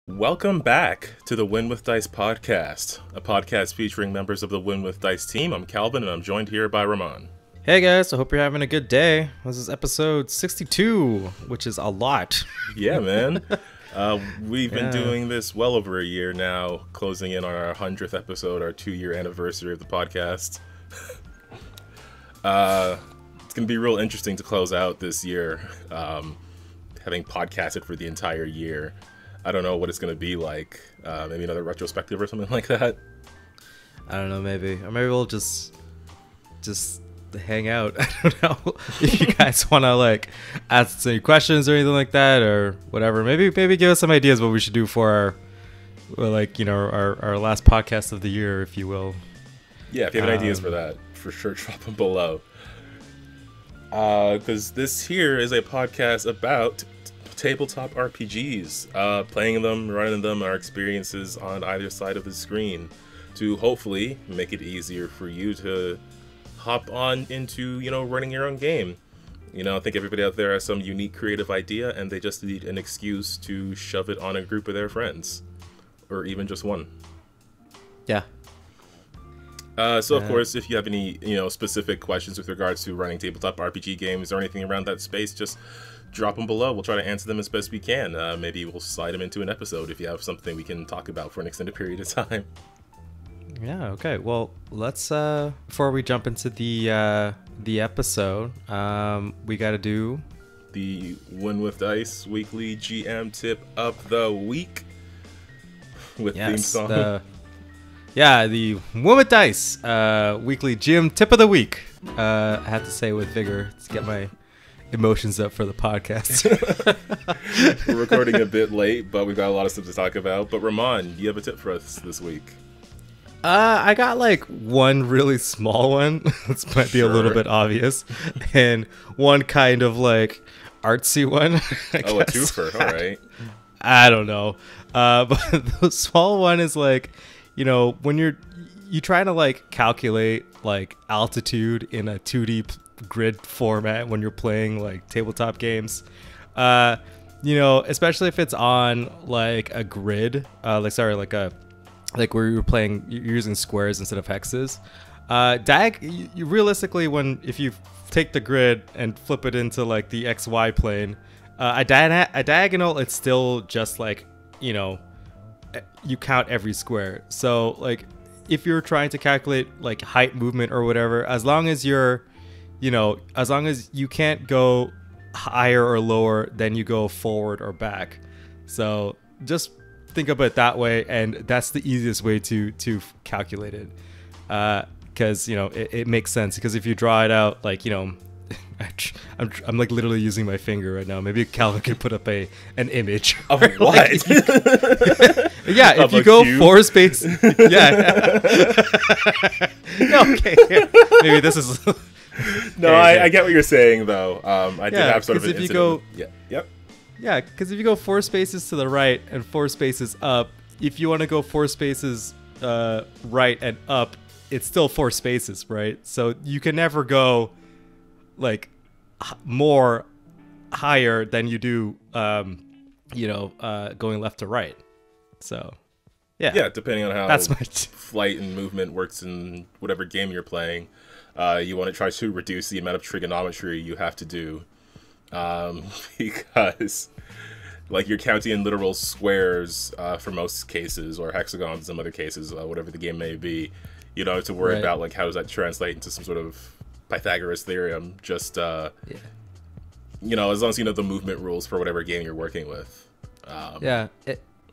Welcome back to the Win with Dice podcast, a podcast featuring members of the Win with Dice team. I'm Calvin, and I'm joined here by Ramon. Hey guys, I hope you're having a good day. This is episode 62, which is a lot. Yeah, man. We've been doing this well over a year now, closing in on our 100th episode, our 2-year anniversary of the podcast. It's going to be real interesting to close out this year, having podcasted for the entire year. I don't know what it's going to be like. Maybe another retrospective or something like that. I don't know, maybe. Or maybe we'll just hang out. I don't know if you guys want to like ask any questions or anything like that or whatever. Maybe give us some ideas what we should do for our last podcast of the year, if you will. Yeah, if you have any ideas for that, for sure drop them below. Because this here is a podcast about tabletop RPGs, playing them, running them, our experiences on either side of the screen, to hopefully make it easier for you to hop on into, running your own game. I think everybody out there has some unique creative idea, and they just need an excuse to shove it on a group of their friends, or even just one. Yeah. So of course, if you have any, specific questions with regards to running tabletop RPG games or anything around that space, just drop them below. We'll try to answer them as best we can. Maybe we'll slide them into an episode if you have something we can talk about for an extended period of time. Yeah. Okay. Well, let's before we jump into the episode, we got to do the Win with Dice weekly GM tip of the week with theme song. The Win with Dice weekly GM tip of the week. I have to say with vigor to get my emotions up for the podcast. We're recording a bit late, but we've got a lot of stuff to talk about. But Ramon, you have a tip for us this week? I got like one really small one. This might be a little bit obvious, and one kind of like artsy one. A twofer. All right. I don't know, but the small one is like, when you try to like calculate like altitude in a 2D grid format when you're playing like tabletop games, especially if it's on like a grid, like where you're using squares instead of hexes. Realistically, if you take the grid and flip it into like the XY plane, a diagonal, it's still just like, you count every square. So like if you're trying to calculate like height, movement or whatever, as long as you can't go higher or lower than you go forward or back. So just think of it that way, and that's the easiest way to calculate it, because it makes sense. Because if you draw it out, like I'm like literally using my finger right now. Maybe Calvin could put up an image of what? Yeah, if you go cube? 4 space, yeah. Okay, yeah. Maybe this is. No, I get what you're saying though. I did have sort of an if you incident. Go, Yeah, because if you go 4 spaces to the right and 4 spaces up, if you want to go 4 spaces right and up, it's still 4 spaces, right? So you can never go like more higher than you do, going left to right. So, yeah, depending on how that's flight and movement works in whatever game you're playing, you want to try to reduce the amount of trigonometry you have to do. Because like you're counting in literal squares for most cases, or hexagons in some other cases, whatever the game may be. You don't have to worry about like how does that translate into some sort of Pythagoras theorem. Just as long as you know the movement rules for whatever game you're working with.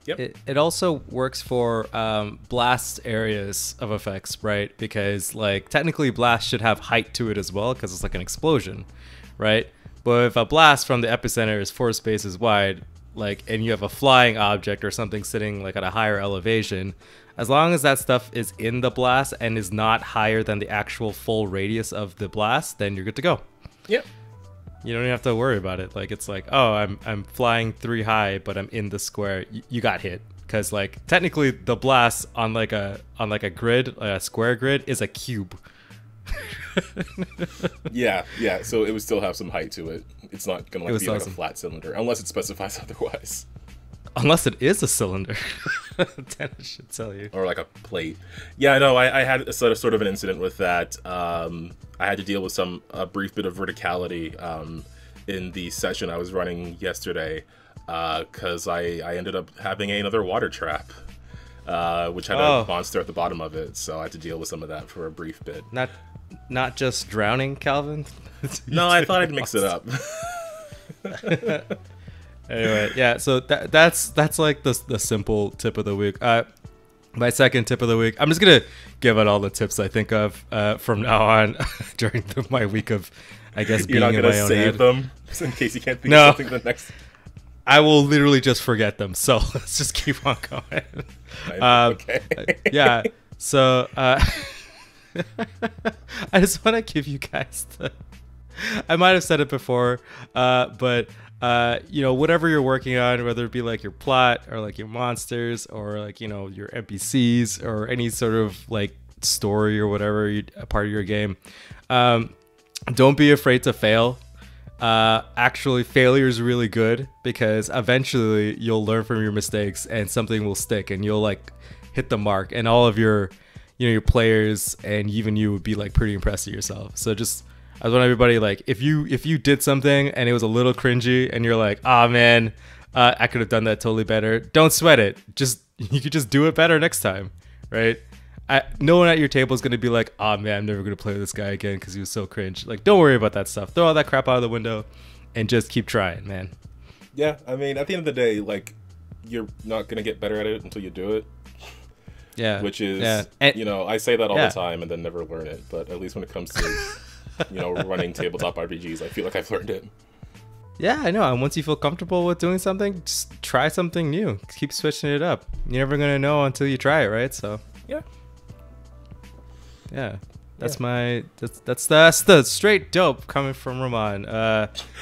It also works for blast areas of effects, right? Because like technically blast should have height to it as well, because it's like an explosion, right? But if a blast from the epicenter is 4 spaces wide, and you have a flying object or something sitting like at a higher elevation, as long as that stuff is in the blast and is not higher than the actual full radius of the blast, then you're good to go. Yep. You don't even have to worry about it. Like it's like, oh, I'm flying 3 high, but I'm in the square. You got hit, because like technically the blast on like a grid, a square grid, is a cube. yeah, so it would still have some height to it. It's not gonna be like a flat cylinder unless it specifies otherwise. Unless it is a cylinder. Then it should tell you. Or like a plate. Yeah, no, I had a sort of an incident with that. I had to deal with a brief bit of verticality in the session I was running yesterday, because I ended up having another water trap, which had a monster at the bottom of it, so I had to deal with some of that for a brief bit. Not just drowning, Calvin? No, I thought I'd mix it up. Anyway, yeah, so that's like the simple tip of the week. My second tip of the week, I'm just gonna give out all the tips I think of from now on during my week of, I guess, being in my own head. You're not gonna save them in case you can't think of something the next. I will literally just forget them, so let's just keep on going. Okay. Yeah, so I just want to give you guys I might have said it before, but whatever you're working on, whether it be like your plot or like your monsters or like, your NPCs or any sort of like story or whatever a part of your game, don't be afraid to fail. Actually, failure is really good because eventually you'll learn from your mistakes and something will stick and you'll like hit the mark, and all of your players and even you would be like pretty impressed with yourself. So I want everybody, like, if you did something and it was a little cringy and you're like, oh man, I could have done that totally better, don't sweat it. You could just do it better next time, right? No one at your table is going to be like, oh man, I'm never going to play with this guy again because he was so cringe. Like, don't worry about that stuff. Throw all that crap out of the window and just keep trying, man. Yeah, I mean, at the end of the day, like, you're not going to get better at it until you do it. Yeah. Which is, I say that all the time and then never learn it. But at least when it comes to, running tabletop RPGs, I feel like I've learned it. Yeah, I know. And once you feel comfortable with doing something, just try something new. Keep switching it up. You're never going to know until you try it, right? So, yeah. Yeah. That's the straight dope coming from Roman.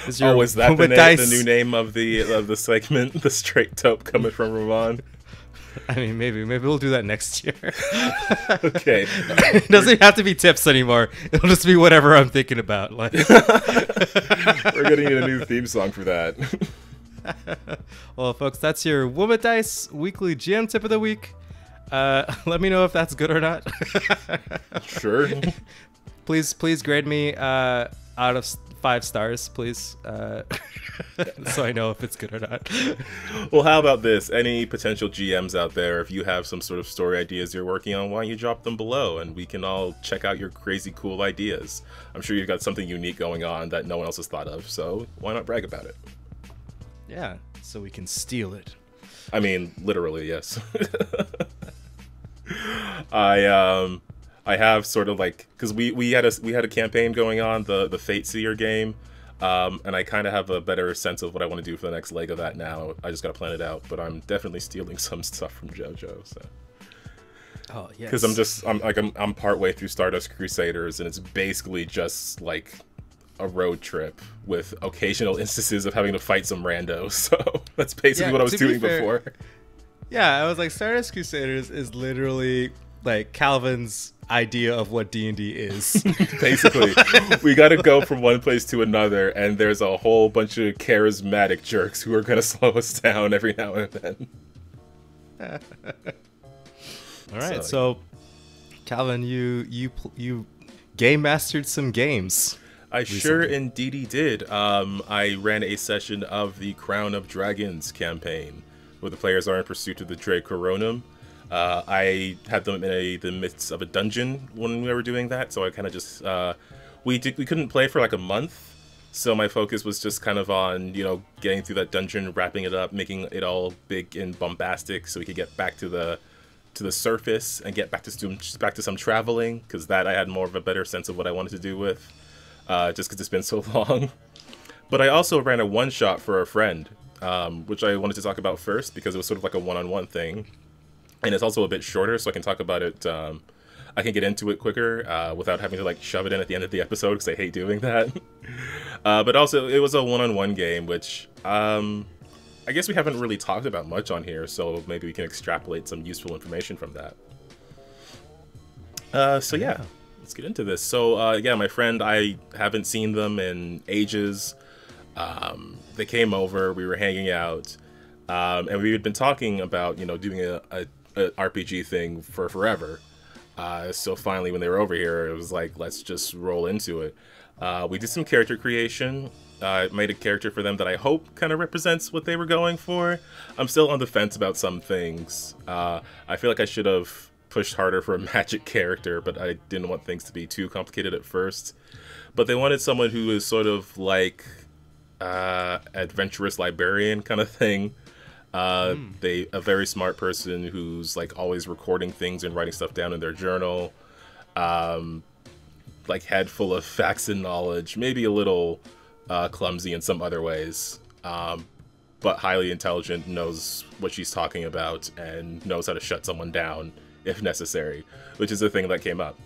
Is that the new name of the segment? The straight dope coming from Roman. I mean, maybe we'll do that next year. Okay. It doesn't have to be tips anymore. It'll just be whatever I'm thinking about. Like, we're gonna need a new theme song for that. Well, folks, that's your Woman Dice weekly GM tip of the week. Let me know if that's good or not. Sure. Please grade me out of 5 stars, please, so I know if it's good or not. Well, how about this? Any potential GMs out there, if you have some sort of story ideas you're working on, why don't you drop them below and we can all check out your crazy cool ideas. I'm sure you've got something unique going on that no one else has thought of, so why not brag about it? Yeah, so we can steal it. I mean, literally, yes. I have sort of like, because we had a campaign going on, the Fate Seer game, and I kind of have a better sense of what I want to do for the next leg of that now. I just got to plan it out, but I'm definitely stealing some stuff from JoJo. So. Oh yes. Because I'm partway through Stardust Crusaders, and it's basically just like a road trip with occasional instances of having to fight some randos. So that's basically what I was doing before. Yeah, I was like, Stardust Crusaders is literally like Calvin's idea of what D&D is. Basically, we got to go from one place to another, and there's a whole bunch of charismatic jerks who are going to slow us down every now and then. All right, so Calvin, you game mastered some games. I recently. Sure indeedy did. I ran a session of the Crown of Dragons campaign, where the players are in pursuit of the Dre Coronum. I had them in the midst of a dungeon when we were doing that, so I kind of just we couldn't play for like a month, so my focus was just kind of on getting through that dungeon, wrapping it up, making it all big and bombastic, so we could get back to the surface and get back to some traveling, because that I had more of a better sense of what I wanted to do with, just because it's been so long. But I also ran a one-shot for a friend, which I wanted to talk about first because it was sort of like a one-on-one thing. And it's also a bit shorter, so I can talk about it. I can get into it quicker without having to like shove it in at the end of the episode because I hate doing that. But also, it was a one-on-one game, which I guess we haven't really talked about much on here, so maybe we can extrapolate some useful information from that. So yeah, let's get into this. So yeah, my friend, I haven't seen them in ages. They came over, we were hanging out. And we had been talking about, doing a RPG thing for forever. So finally, when they were over here, it was like, let's just roll into it. We did some character creation. I made a character for them that I hope kind of represents what they were going for. I'm still on the fence about some things. I feel like I should have pushed harder for a magic character, but I didn't want things to be too complicated at first. But they wanted someone who is sort of like adventurous librarian kind of thing. A very smart person who's like always recording things and writing stuff down in their journal. Like head full of facts and knowledge, maybe a little clumsy in some other ways, but highly intelligent, knows what she's talking about, and knows how to shut someone down if necessary, which is the thing that came up.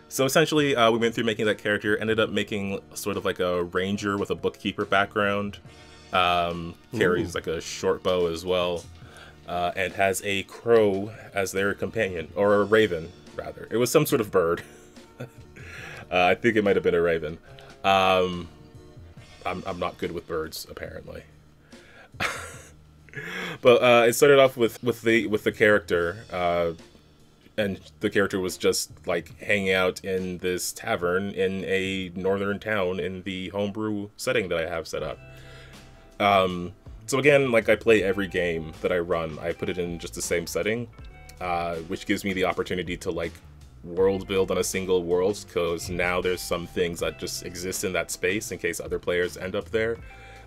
So essentially, we went through making that character, ended up making sort of like a ranger with a bookkeeper background, carries like a short bow as well, and has a crow as their companion, or a raven, rather. It was some sort of bird. I think it might have been a raven. I'm not good with birds, apparently. But it started off with the character, and the character was just like hanging out in this tavern in a northern town in the homebrew setting that I have set up. So again, like I play every game that I run, I put it in just the same setting, which gives me the opportunity to like world build on a single world, because now there's some things that just exist in that space in case other players end up there.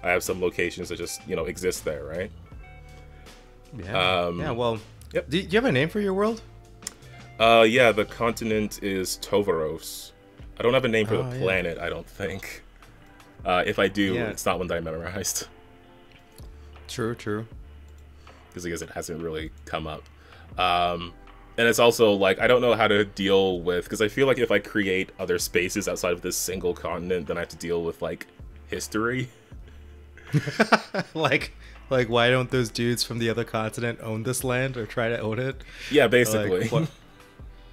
I have some locations that just exist there, right? Yeah. Well, yep. Do you have a name for your world? Yeah, the continent is Tovaros. I don't have a name for the planet, I don't think. If I do, it's not one that I memorized. True. Because I guess it hasn't really come up. And it's also like, I don't know how to deal with, because I feel like if I create other spaces outside of this single continent, then I have to deal with like history. like why don't those dudes from the other continent own this land or try to own it? Yeah, basically. Like,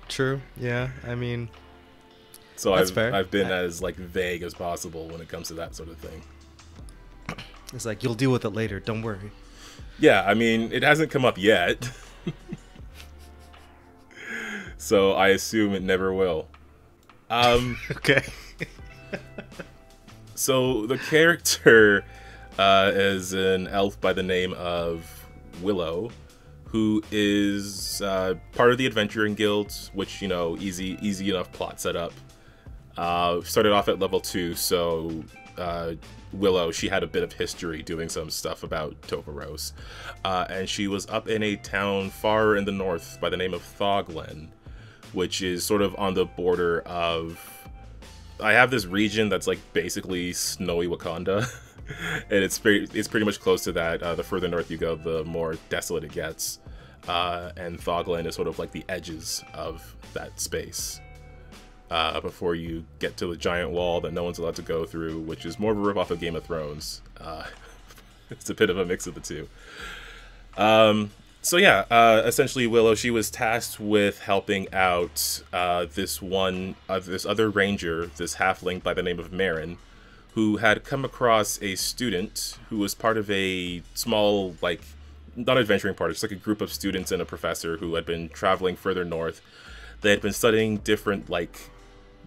true. Yeah, I mean, so that's fair. I've been as like vague as possible when it comes to that sort of thing. It's like, you'll deal with it later, don't worry. Yeah, I mean, it hasn't come up yet. So I assume it never will. Okay. So the character is an elf by the name of Willow, who is part of the Adventuring Guild, which, easy enough plot setup. Started off at level 2, so Willow, she had a bit of history doing some stuff about Tovaros. And she was up in a town far in the north by the name of Thoglen, which is sort of on the border of... I have this region that's like basically snowy Wakanda, and it's pretty much close to that. The further north you go, the more desolate it gets. And Thoglen is sort of like the edges of that space. Before you get to the giant wall that no one's allowed to go through, which is more of a ripoff of Game of Thrones. It's a bit of a mix of the two. So yeah, essentially Willow, she was tasked with helping out this other ranger, this halfling by the name of Marin, who had come across a student who was part of a small, like, not adventuring party, just like a group of students and a professor who had been traveling further north. They had been studying different, like,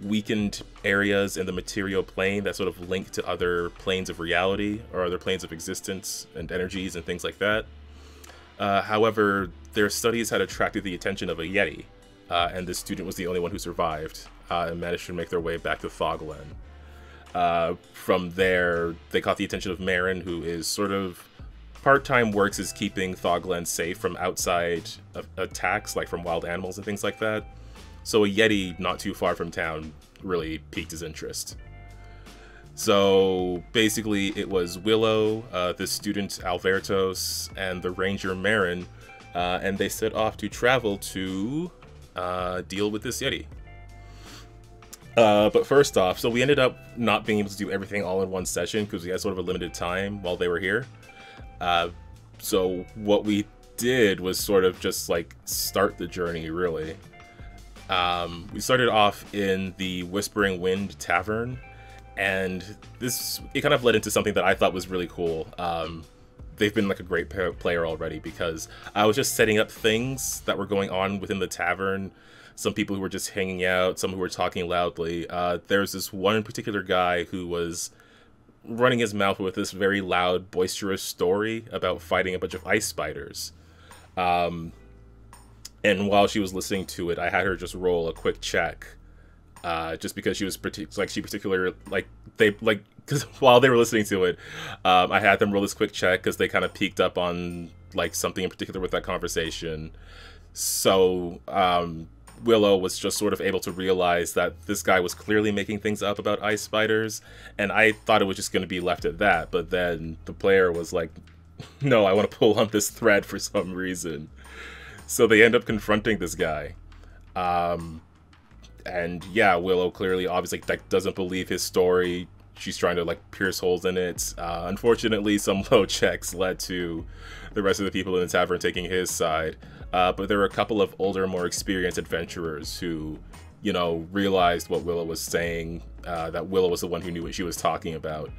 weakened areas in the material plane that sort of link to other planes of reality or other planes of existence and energies and things like that. However, their studies had attracted the attention of a Yeti, and this student was the only one who survived and managed to make their way back to Thoglen. From there, they caught the attention of Marin, who is sort of part-time works as keeping Thoglen safe from outside attacks, like from wild animals and things like that. So a Yeti not too far from town really piqued his interest. So basically it was Willow, the student Albertos, and the ranger Marin, and they set off to travel to deal with this Yeti. But first off, so we ended up not being able to do everything all in one session because we had sort of a limited time while they were here. So what we did was sort of just like start the journey, really. We started off in the Whispering Wind Tavern, and it kind of led into something that I thought was really cool. they've been like a great player already, because I was just setting up things that were going on within the tavern. Some people who were just hanging out, some who were talking loudly. There's this one particular guy who was running his mouth with this very loud, boisterous story about fighting a bunch of ice spiders. And while she was listening to it, I had her just roll a quick check, just because she was because while they were listening to it, I had them roll this quick check because they kind of peeked up on like something in particular with that conversation. So Willow was just sort of able to realize that this guy was clearly making things up about ice spiders, and I thought it was just going to be left at that. But then the player was like, "No, I want to pull on this thread for some reason." So they end up confronting this guy. And yeah, Willow clearly, obviously, like, doesn't believe his story. She's trying to like pierce holes in it. Unfortunately, some low checks led to the rest of the people in the tavern taking his side. But there were a couple of older, more experienced adventurers who, you know, realized what Willow was saying, that Willow was the one who knew what she was talking about.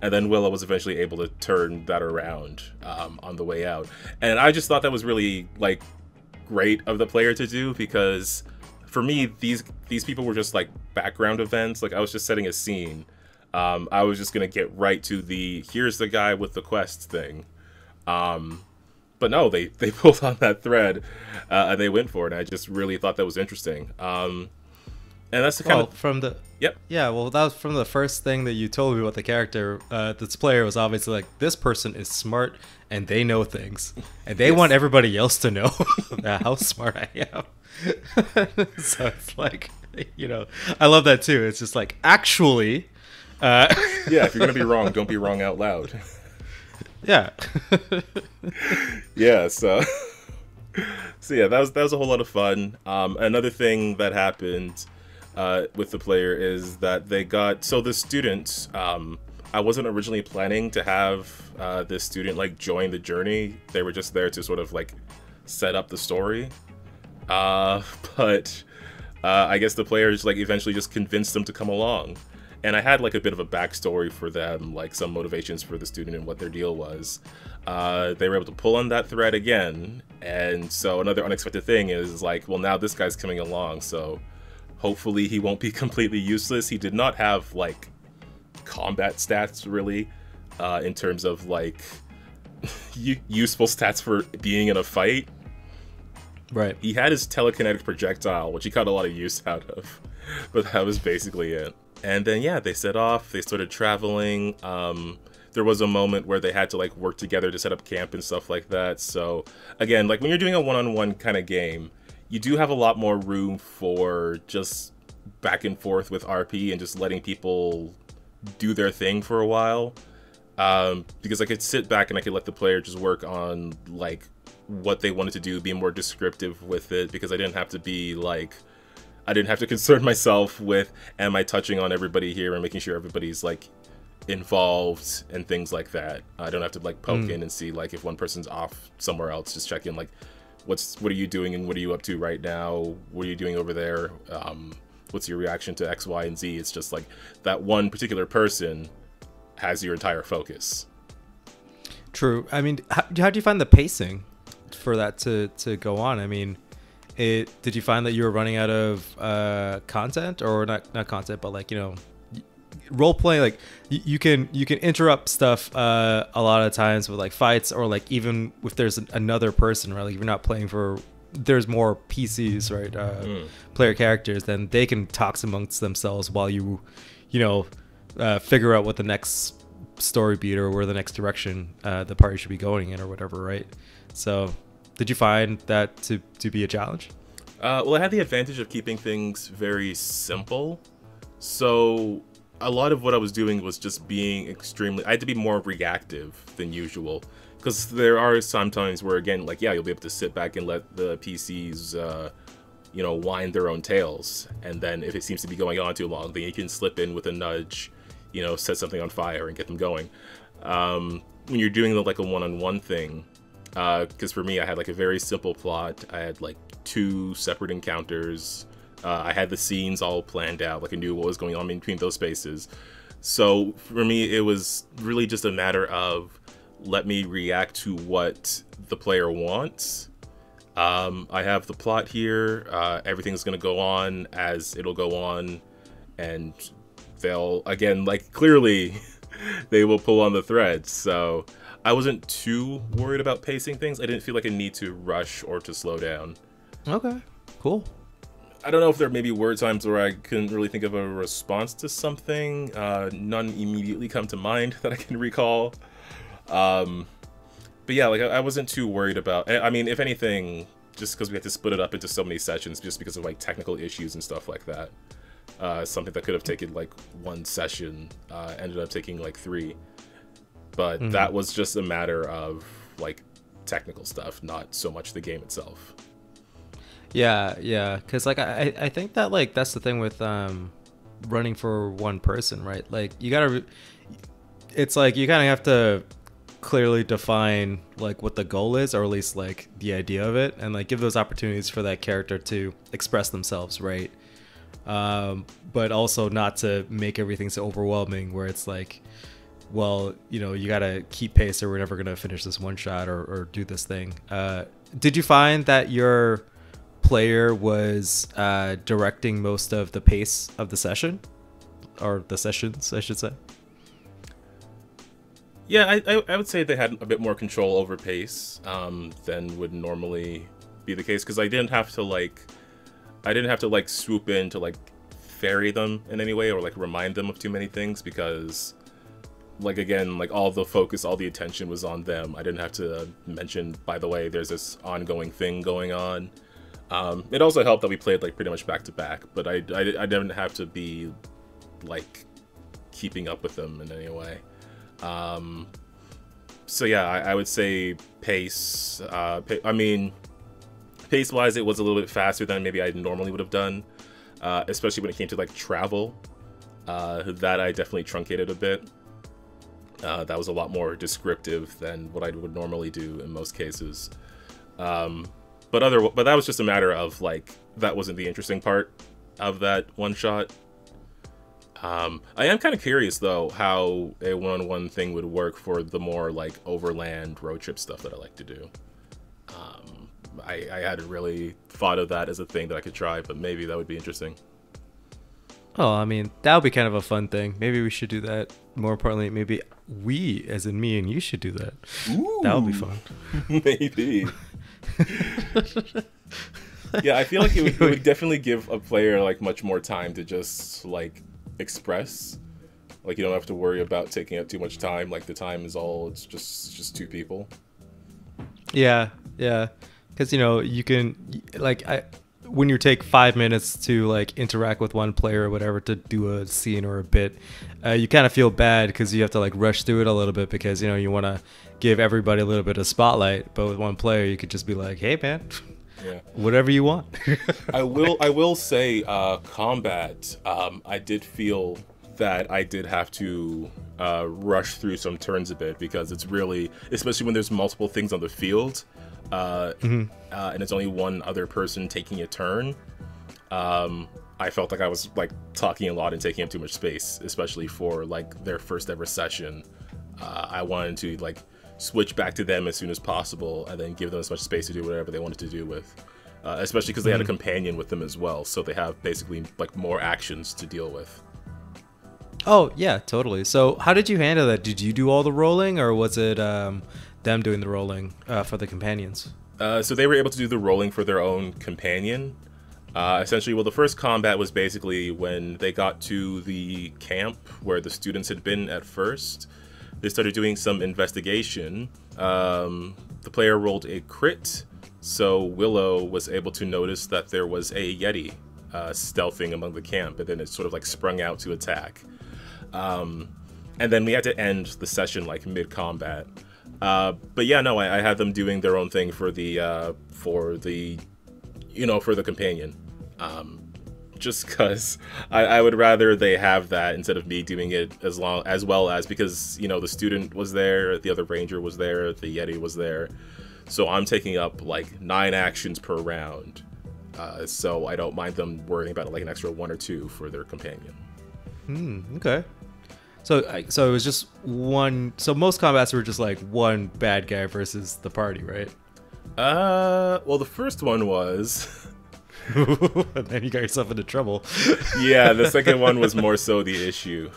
And then Willow was eventually able to turn that around on the way out. And I just thought that was really like great of the player to do, because for me, these people were just like background events. Like, I was just setting a scene. I was just gonna get right to the here's the guy with the quest thing. But no, they pulled on that thread, and they went for it. And I just really thought that was interesting. And that's the kind of from the yep. Yeah, well, that was from the first thing that you told me about the character. This player was obviously like, this person is smart and they know things, and they want everybody else to know how smart I am. So it's like, you know, I love that too. It's just like, actually, yeah, if you're gonna be wrong, don't be wrong out loud. Yeah. Yeah. So yeah, that was a whole lot of fun. Another thing that happened with the player is that they got, so the students, I wasn't originally planning to have this student like join the journey. They were just there to sort of like set up the story. But I guess the players like eventually just convinced them to come along. And I had like a bit of a backstory for them, like some motivations for the student and what their deal was. They were able to pull on that thread again. And so another unexpected thing is like, well, now this guy's coming along, so hopefully he won't be completely useless. He did not have like combat stats really, in terms of like useful stats for being in a fight. Right. He had his telekinetic projectile, which he got a lot of use out of, but that was basically it. And then yeah, they set off, they started traveling. There was a moment where they had to like work together to set up camp and stuff like that. So again, like when you're doing a one-on-one kind of game, you do have a lot more room for just back and forth with RP and just letting people do their thing for a while. Because I could sit back and I could let the player just work on like what they wanted to do, be more descriptive with it, because I didn't have to be like, I didn't have to concern myself with, am I touching on everybody here and making sure everybody's like involved and things like that. I don't have to like poke in and see like if one person's off somewhere else, just check in like, what are you doing and what are you up to right now? What are you doing over there? What's your reaction to X, Y, and Z? It's just like that one particular person has your entire focus. True. I mean, how do you find the pacing for that to go on? I mean, did you find that you were running out of content, or not content, but like, you know, role playing? Like you can interrupt stuff a lot of times with like fights, or like even if there's another person, right? Like if you're not playing for, there's more PCs, right? Player characters, then they can talk amongst themselves while you know, figure out what the next story beat or where the next direction the party should be going in or whatever, right? So did you find that to be a challenge? Well, I had the advantage of keeping things very simple. So a lot of what I was doing was just being I had to be more reactive than usual. Because there are some times where, again, like, yeah, you'll be able to sit back and let the PCs, you know, wind their own tails. And then if it seems to be going on too long, then you can slip in with a nudge, you know, set something on fire and get them going. When you're doing like a one-on-one thing, because for me, I had like a very simple plot. I had like 2 separate encounters. I had the scenes all planned out, like I knew what was going on in between those spaces. So for me, it was really just a matter of let me react to what the player wants. I have the plot here. Everything's going to go on as it'll go on. And they'll, again, like, clearly they will pull on the threads. So I wasn't too worried about pacing things. I didn't feel like a need to rush or to slow down. Okay, cool. I don't know if there maybe were times where I couldn't really think of a response to something. None immediately come to mind that I can recall. But yeah, like, I wasn't too worried about... I mean, if anything, just because we had to split it up into so many sessions just because of, like, technical issues and stuff like that. Something that could have taken, like, 1 session ended up taking, like, 3. But that was just a matter of, like, technical stuff, not so much the game itself. Yeah, because, like, I think that, like, that's the thing with running for one person, right? Like, you gotta... It's like, you kind of have to clearly define, like, what the goal is, or at least, like, the idea of it, and, like, give those opportunities for that character to express themselves, right? But also not to make everything so overwhelming where it's like, well, you know, you gotta keep pace or we're never gonna finish this one shot or do this thing. Did you find that your player was directing most of the pace of the session, or the sessions, I should say? Yeah, I would say they had a bit more control over pace than would normally be the case, because I didn't have to like swoop in to like ferry them in any way or like remind them of too many things, because like, again, like, all the focus, all the attention was on them. I didn't have to mention, by the way, there's this ongoing thing going on. It also helped that we played like pretty much back to back, but I didn't have to be like keeping up with them in any way. So yeah, I would say pace. I mean, pace-wise, it was a little bit faster than maybe I normally would have done, especially when it came to like travel. That I definitely truncated a bit. That was a lot more descriptive than what I would normally do in most cases. But that was just a matter of like, that wasn't the interesting part of that one shot. I am kind of curious though how a one-on-one thing would work for the more like overland road trip stuff that I like to do. I hadn't really thought of that as a thing that I could try, but maybe that would be interesting. Oh, I mean, that would be kind of a fun thing. Maybe we should do that. More importantly, maybe we, as in me and you, should do that. Ooh, that would be fun. Maybe. Yeah, I feel like it would definitely give a player like much more time to just like express. Like, you don't have to worry about taking up too much time. Like, the time is all, it's just 2 people. Yeah. Because, you know, you can, like, when you take 5 minutes to like interact with one player or whatever to do a scene or a bit, you kind of feel bad because you have to like rush through it a little bit because, you know, you want to give everybody a little bit of spotlight. But with one player, you could just be like, hey man, yeah, whatever you want. I will say combat, I did feel that I did have to rush through some turns a bit, because it's really, especially when there's multiple things on the field, and it's only one other person taking a turn. I felt like I was like talking a lot and taking up too much space, especially for like their first ever session. I wanted to like switch back to them as soon as possible and then give them as much space to do whatever they wanted to do with, especially because they had a companion with them as well, so they have basically like more actions to deal with. Oh yeah, totally. So how did you handle that? Did you do all the rolling, or was it them doing the rolling for the companions? So they were able to do the rolling for their own companion. Essentially, well, the first combat was basically when they got to the camp where the students had been at first. They started doing some investigation. The player rolled a crit, so Willow was able to notice that there was a Yeti stealthing among the camp, and then it sort of like sprung out to attack. And then we had to end the session like mid-combat. But yeah, no, I had them doing their own thing for the companion. Just because I would rather they have that instead of me doing it as well as, because, you know, the student was there, the other ranger was there, the Yeti was there. So I'm taking up like 9 actions per round. So I don't mind them worrying about like an extra 1 or 2 for their companion. Okay. So it was just one. So most combats were just like one bad guy versus the party, right? Well, the first one was. And then you got yourself into trouble. Yeah, the second one was more so the issue.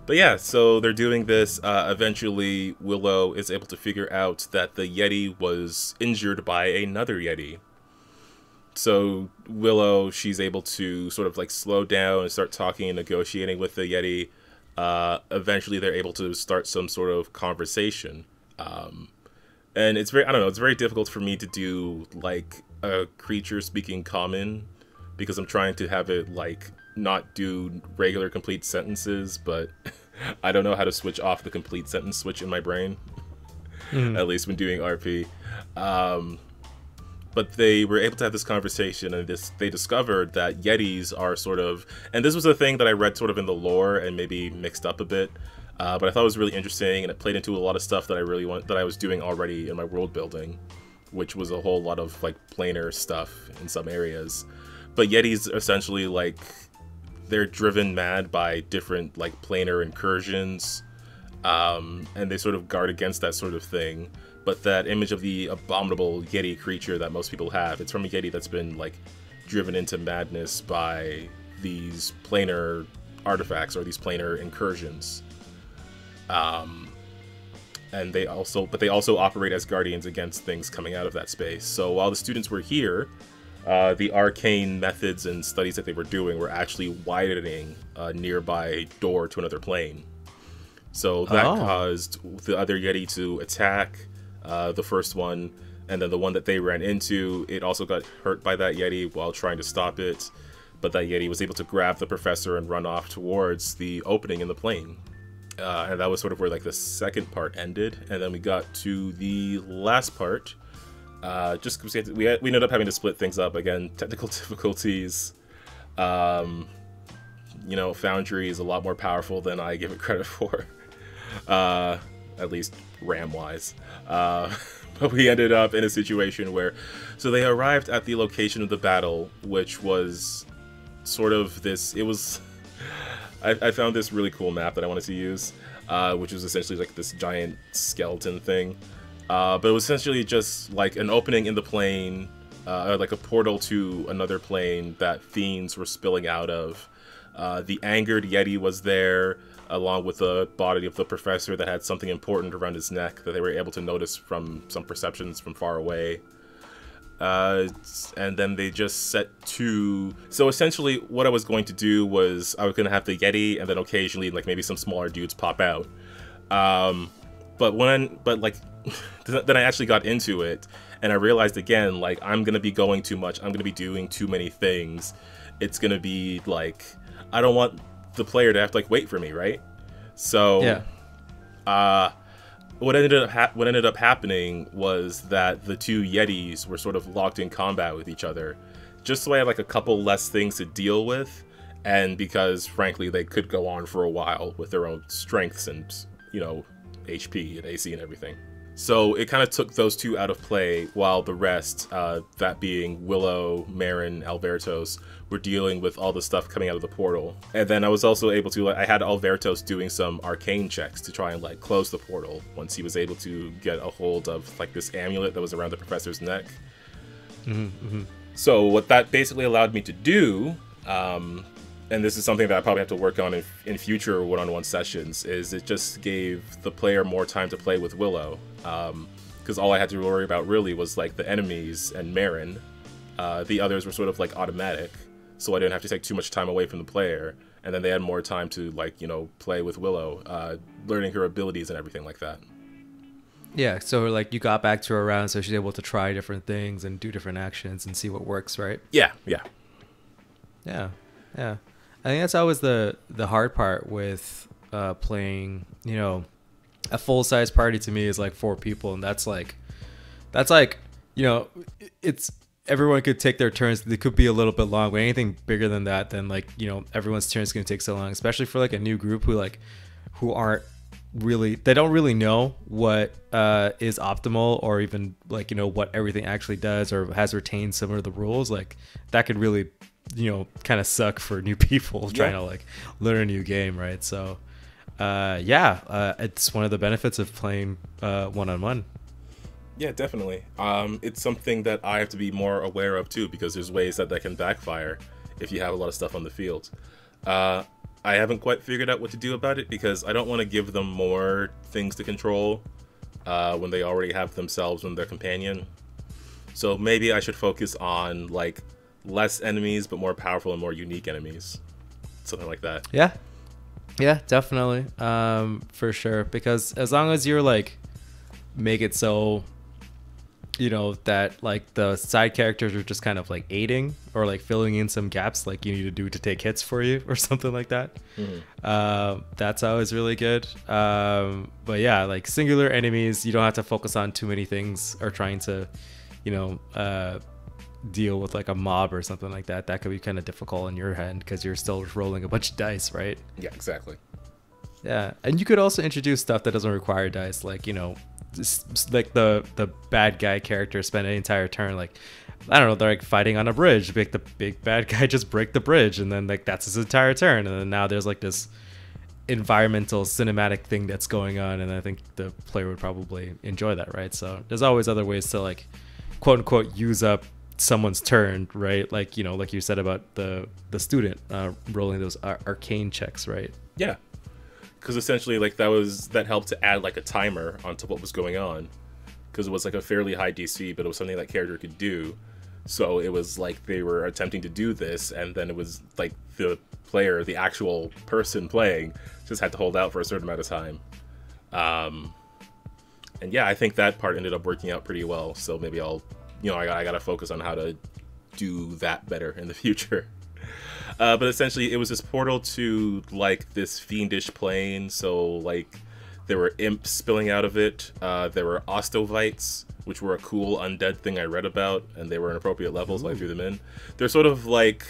But yeah, so they're doing this. Eventually, Willow is able to figure out that the Yeti was injured by another Yeti. So Willow, she's able to sort of like slow down and start talking and negotiating with the Yeti. Eventually, they're able to start some sort of conversation. And it's very, I don't know, it's very difficult for me to do like a creature speaking common because I'm trying to have it like not do regular complete sentences, but I don't know how to switch off the complete sentence switch in my brain, at least when doing RP. But they were able to have this conversation, and they discovered that Yetis are sort of, and this was a thing that I read sort of in the lore and maybe mixed up a bit, but I thought it was really interesting, and it played into a lot of stuff that I was doing already in my world building, which was a whole lot of like planar stuff in some areas. But Yetis essentially like they're driven mad by different like planar incursions, and they sort of guard against that sort of thing. But that image of the abominable Yeti creature that most people have, it's from a Yeti that's been like driven into madness by these planar artifacts or these planar incursions. And they also operate as guardians against things coming out of that space. So while the students were here, the arcane methods and studies that they were doing were actually widening a nearby door to another plane. So that caused the other Yeti to attack the first one, and then the one that they ran into, it also got hurt by that Yeti while trying to stop it. But that Yeti was able to grab the professor and run off towards the opening in the plane. And that was sort of where like the second part ended. And then we got to the last part. Just because we ended up having to split things up again. Technical difficulties. You know, Foundry is a lot more powerful than I give it credit for. At least RAM-wise. But we ended up in a situation where... So they arrived at the location of the battle, which was sort of this... It was... I found this really cool map that I wanted to use, which was essentially like this giant skeleton thing. But it was essentially just like an opening in the plane, like a portal to another plane that fiends were spilling out of. The angered Yeti was there, along with the body of the professor that had something important around his neck that they were able to notice from some perceptions from far away. And then they just set to... So essentially what I was going to do was I was going to have the Yeti and then occasionally like maybe some smaller dudes pop out. But then I actually got into it and I realized again, like, I'm going to be going too much. I'm going to be doing too many things. It's going to be like, I don't want the player to have to like wait for me, right? So yeah. What ended up happening was that the two Yetis were sort of locked in combat with each other, just so I had like a couple less things to deal with, and because frankly they could go on for a while with their own strengths and, you know, HP and AC and everything. So it kind of took those two out of play while the rest, that being Willow, Marin, Albertos, were dealing with all the stuff coming out of the portal. And then I was also able to, I had Albertos doing some arcane checks to try and like close the portal once he was able to get a hold of like this amulet that was around the professor's neck. So what that basically allowed me to do, and this is something that I probably have to work on in future one-on-one sessions, is it just gave the player more time to play with Willow. Because all I had to worry about really was like the enemies and Marin. The others were sort of like automatic, so I didn't have to take too much time away from the player. And then they had more time to like, you know, play with Willow, learning her abilities and everything like that. Yeah, so like you got back to her around, so she's able to try different things and do different actions and see what works, right? Yeah. I think that's always the hard part with playing, you know, a full-size party to me is like 4 people, and that's like, you know, it's everyone could take their turns. They could be a little bit long, but anything bigger than that, then like, you know, everyone's turn is going to take so long, especially for like a new group who aren't really, they don't really know what is optimal, or even like, you know, what everything actually does, or has retained some of the rules. Like that could really, you know, kind of suck for new people trying to like learn a new game, right? So It's one of the benefits of playing one-on-one. Yeah, definitely. It's something that I have to be more aware of too, because there's ways that can backfire if you have a lot of stuff on the field. I haven't quite figured out what to do about it, because I don't want to give them more things to control when they already have themselves and their companion. So maybe I should focus on like less enemies but more powerful and more unique enemies, something like that. Yeah, definitely, for sure, because as long as you're like make it so, you know, that like the side characters are just kind of like aiding or like filling in some gaps like you need to do to take hits for you or something like that. That's always really good. But yeah, like singular enemies, you don't have to focus on too many things or trying to, you know, deal with like a mob or something like that. That could be kind of difficult in your hand because you're still rolling a bunch of dice, right? Yeah, exactly. Yeah, and you could also introduce stuff that doesn't require dice, like, you know, like the bad guy character spend an entire turn, like, I don't know, they're like fighting on a bridge, make the big bad guy just break the bridge, and then like that's his entire turn, and then now there's like this environmental cinematic thing that's going on, and I think the player would probably enjoy that, right? So there's always other ways to like quote unquote use up someone's turn, right? Like, you know, like you said about the student rolling those arcane checks, right? Yeah, because essentially like that helped to add like a timer onto what was going on, because it was like a fairly high DC, but it was something that character could do. So it was like they were attempting to do this, and then it was like the player, the actual person playing, just had to hold out for a certain amount of time. And yeah, I think that part ended up working out pretty well. So maybe I gotta focus on how to do that better in the future. But essentially, it was this portal to like this fiendish plane. So like there were imps spilling out of it. There were ostovites, which were a cool undead thing I read about, and they were in appropriate levels. So I threw them in. They're sort of like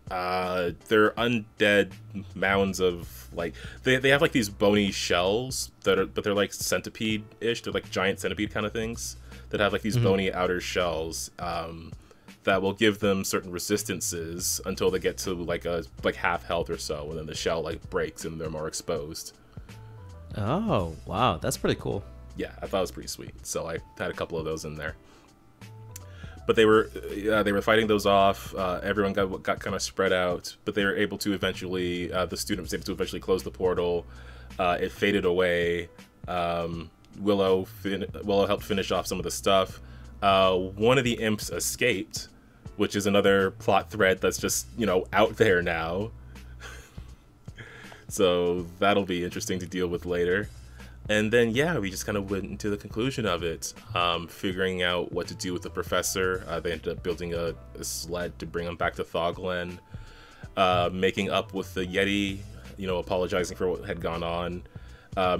they're undead mounds of like they have like these bony shells but they're like centipede-ish. They're like giant centipede kind of things that have like these bony outer shells that will give them certain resistances until they get to like half health or so, and then the shell like breaks and they're more exposed. Oh wow, that's pretty cool. Yeah, I thought it was pretty sweet. So I had a couple of those in there. But they were fighting those off. Everyone got kind of spread out, but they were able to eventually. The student was able to eventually close the portal. It faded away. Willow helped finish off some of the stuff. One of the imps escaped, which is another plot thread that's just, you know, out there now. So that'll be interesting to deal with later. And then, yeah, we just kind of went into the conclusion of it, figuring out what to do with the professor. They ended up building a sled to bring him back to Thoglen, making up with the Yeti, you know, apologizing for what had gone on.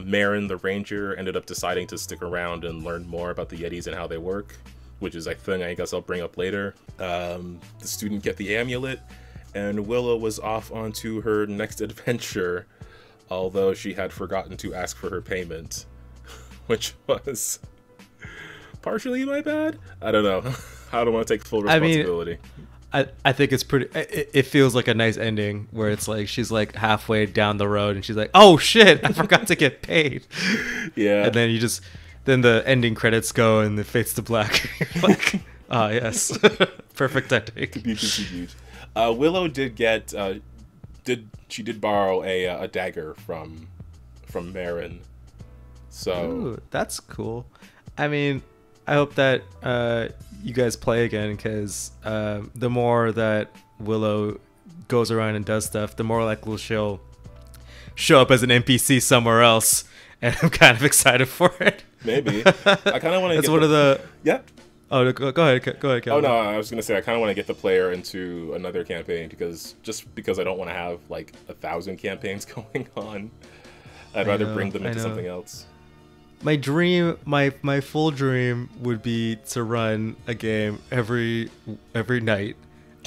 Marin, the ranger, ended up deciding to stick around and learn more about the Yetis and how they work, which is a thing I guess I'll bring up later. The student get the amulet, and Willow was off onto her next adventure, although she had forgotten to ask for her payment, which was partially my bad. I don't know. I don't want to take full responsibility. I think it's pretty. It feels like a nice ending where it's like she's like halfway down the road and she's like, "Oh shit, I forgot to get paid." Yeah. And then the ending credits go and it fades to black. Like, ah, yes, perfect ending. To be continued. Willow did get she did borrow a dagger from Marin. So ooh, that's cool. I mean, I hope that you guys play again, because the more that Willow goes around and does stuff, the more likely she'll show up as an NPC somewhere else, and I'm kind of excited for it. Maybe. I kind of want to. That's one of the. Yeah. Oh, go ahead, Calvin. Oh no, I was gonna say I kind of want to get the player into another campaign because I don't want to have like 1,000 campaigns going on. I'd rather bring them into something else. My dream, my full dream would be to run a game every night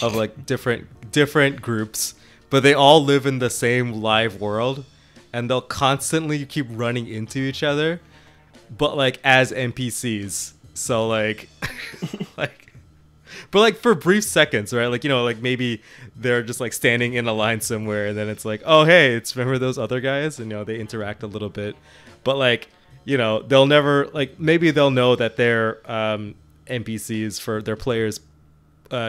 of like different groups, but they all live in the same live world, and they'll constantly keep running into each other, but like as NPCs. So like, like But like for brief seconds, right? Like, you know, like maybe they're just like standing in a line somewhere, and then it's like, oh hey, it's remember those other guys, and you know they interact a little bit, but like, you know, they'll never like, maybe they'll know that they're NPCs for their players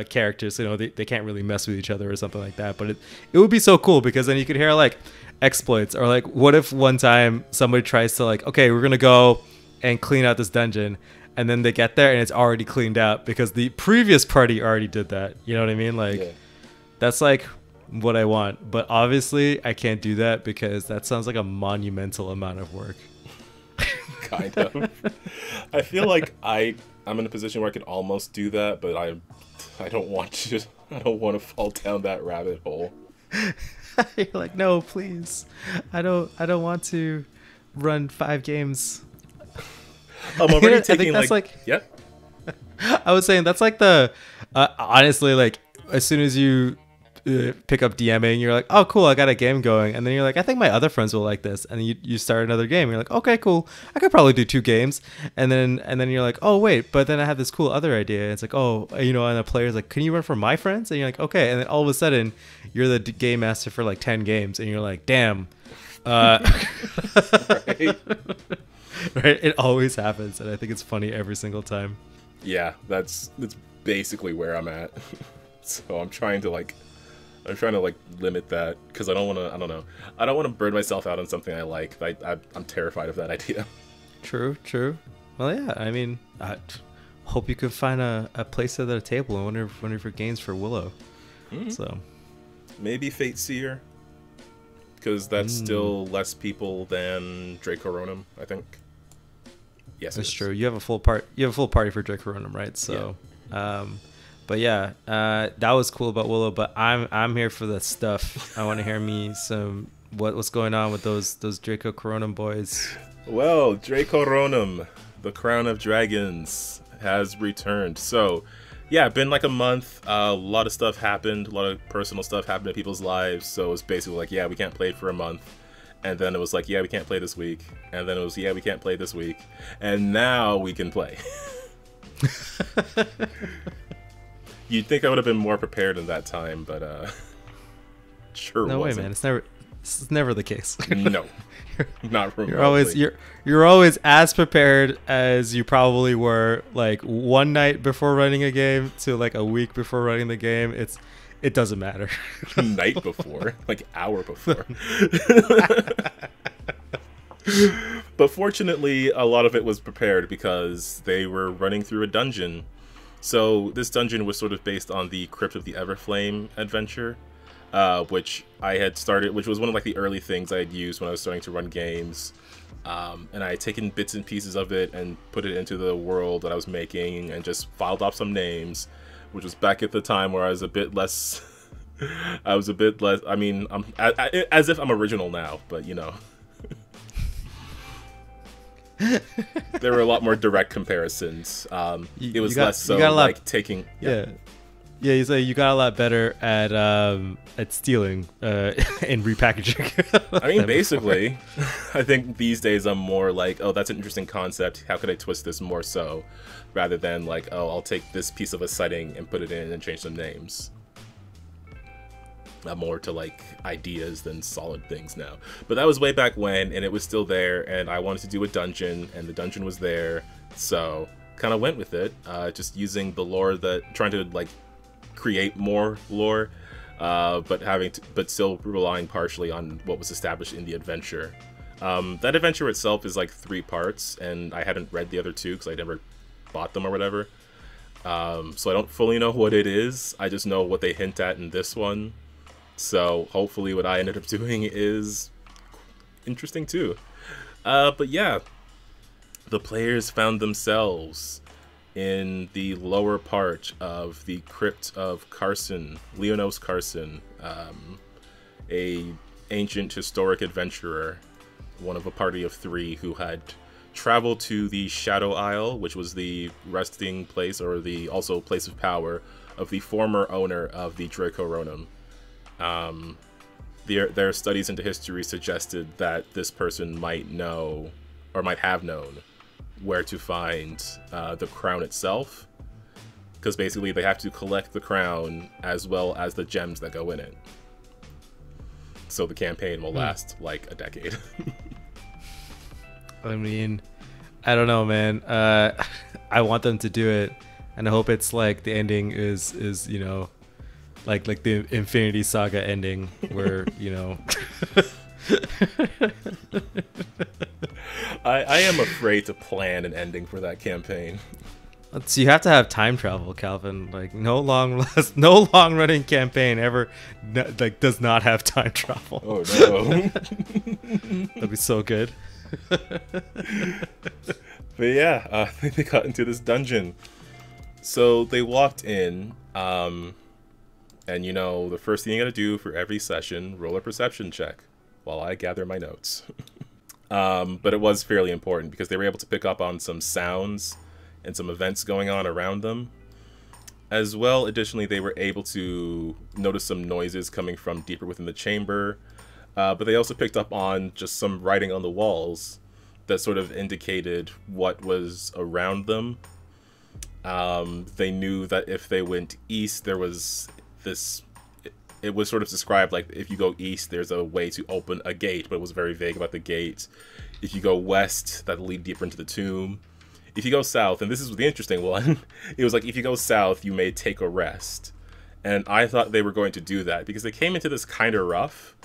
characters, you know, they can't really mess with each other or something like that. But it would be so cool, because then you could hear like exploits, or like what if one time somebody tries to like, okay, we're gonna go and clean out this dungeon, and then they get there and it's already cleaned out because the previous party already did that. You know what I mean? Like, yeah. That's like what I want. But obviously I can't do that because that sounds like a monumental amount of work. Kind of. I feel like I'm in a position where I could almost do that, but I don't want to. I don't want to fall down that rabbit hole. You're like, no, please. I don't want to run 5 games. I'm already taking like yeah. I was saying that's like the honestly, like as soon as you pick up DMing, you're like, oh cool, I got a game going, and then you're like, I think my other friends will like this, and you start another game. You're like, okay, cool, I could probably do 2 games, and then you're like, oh wait, but then I have this cool other idea. It's like, oh, you know, and the player's like, can you run for my friends? And you're like, okay, and then all of a sudden you're the game master for like 10 games, and you're like, damn. Right. Right, it always happens, and I think it's funny every single time. Yeah, that's basically where I'm at. So I'm trying to like limit that, because I don't want to burn myself out on something I like. I'm terrified of that idea. True. Well, yeah, I mean, I hope you can find a place at the table and one of your games for Willow. So maybe Fate Seer, because that's still less people than Dracoronum, I think. Yes, that's true. You have a full party for Dracoronum, right? So, yeah. But yeah, that was cool about Willow. But I'm here for the stuff. I want to hear me some what's going on with those Dracoronum boys. Well, Dracoronum, the Crown of Dragons, has returned. So, yeah, been like a month. A lot of stuff happened. A lot of personal stuff happened in people's lives. So it was basically like, yeah, we can't play for a month. And then it was like, yeah, we can't play this week. And then it was, yeah, we can't play this week. And now we can play. You'd think I would have been more prepared in that time, but sure no wasn't. Way, man. It's never the case. No, not remotely. You're always as prepared as you probably were like one night before running a game to like a week before running the game. It doesn't matter. Night before, like hour before. But fortunately, a lot of it was prepared because they were running through a dungeon. So this dungeon was sort of based on the Crypt of the Everflame adventure, which I had started, which was one of like the early things I had used when I was starting to run games. And I had taken bits and pieces of it and put it into the world that I was making and just filed off some names, which was back at the time where I was a bit less, I mean, I'm as if I'm original now, but you know. There were a lot more direct comparisons. It was less so like taking. Yeah. You say you got a lot better at stealing and repackaging. I mean, basically, I think these days I'm more like, oh, that's an interesting concept. How could I twist this more so, rather than like, oh, I'll take this piece of a setting and put it in and change some names. More to like ideas than solid things now. But that was way back when, and it was still there, and I wanted to do a dungeon, and the dungeon was there, so kind of went with it, just using the lore, trying to like create more lore, but still relying partially on what was established in the adventure. That adventure itself is like 3 parts, and I hadn't read the other 2 because I never bought them or whatever, so I don't fully know what it is. I just know what they hint at in this one. So hopefully what I ended up doing is interesting too. But yeah, the players found themselves in the lower part of the crypt of Carson, Leonos Carson, a ancient historic adventurer, one of a party of 3 who had traveled to the Shadow Isle, which was the resting place or the also place of power of the former owner of the Dracoronum. Their studies into history suggested that this person might know, or might have known, where to find the crown itself. because basically they have to collect the crown as well as the gems that go in it. So the campaign will last like a decade. I mean, I don't know, man. I want them to do it, and I hope it's like the ending is you know, like the Infinity Saga ending where you know. I am afraid to plan an ending for that campaign. So you have to have time travel, Calvin. Like no long running campaign ever like does not have time travel. Oh no. That'd be so good. But yeah, they got into this dungeon. So they walked in, and you know, the first thing you gotta do for every session, roll a perception check while I gather my notes. But it was fairly important because they were able to pick up on some sounds and some events going on around them. As well, additionally, they were able to notice some noises coming from deeper within the chamber. But they also picked up on just some writing on the walls that sort of indicated what was around them. They knew that if they went east, there was this... It was sort of described like if you go east, there's a way to open a gate, but it was very vague about the gate. If you go west, that'll lead deeper into the tomb. If you go south, and this is the interesting one, it was like if you go south, you may take a rest. And I thought they were going to do that because they came into this kind of rough.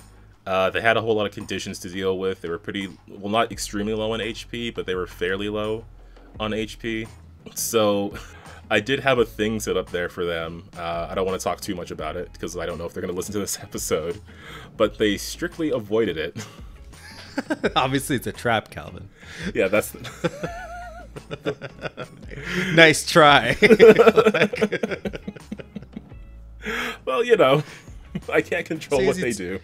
They had a whole lot of conditions to deal with. They were pretty, well, not extremely low on HP, but they were fairly low on HP. So I did have a thing set up there for them. I don't want to talk too much about it because I don't know if they're going to listen to this episode, but they strictly avoided it. Obviously, it's a trap, Calvin. Yeah, that's... Nice try. Well, you know, I can't control what they do.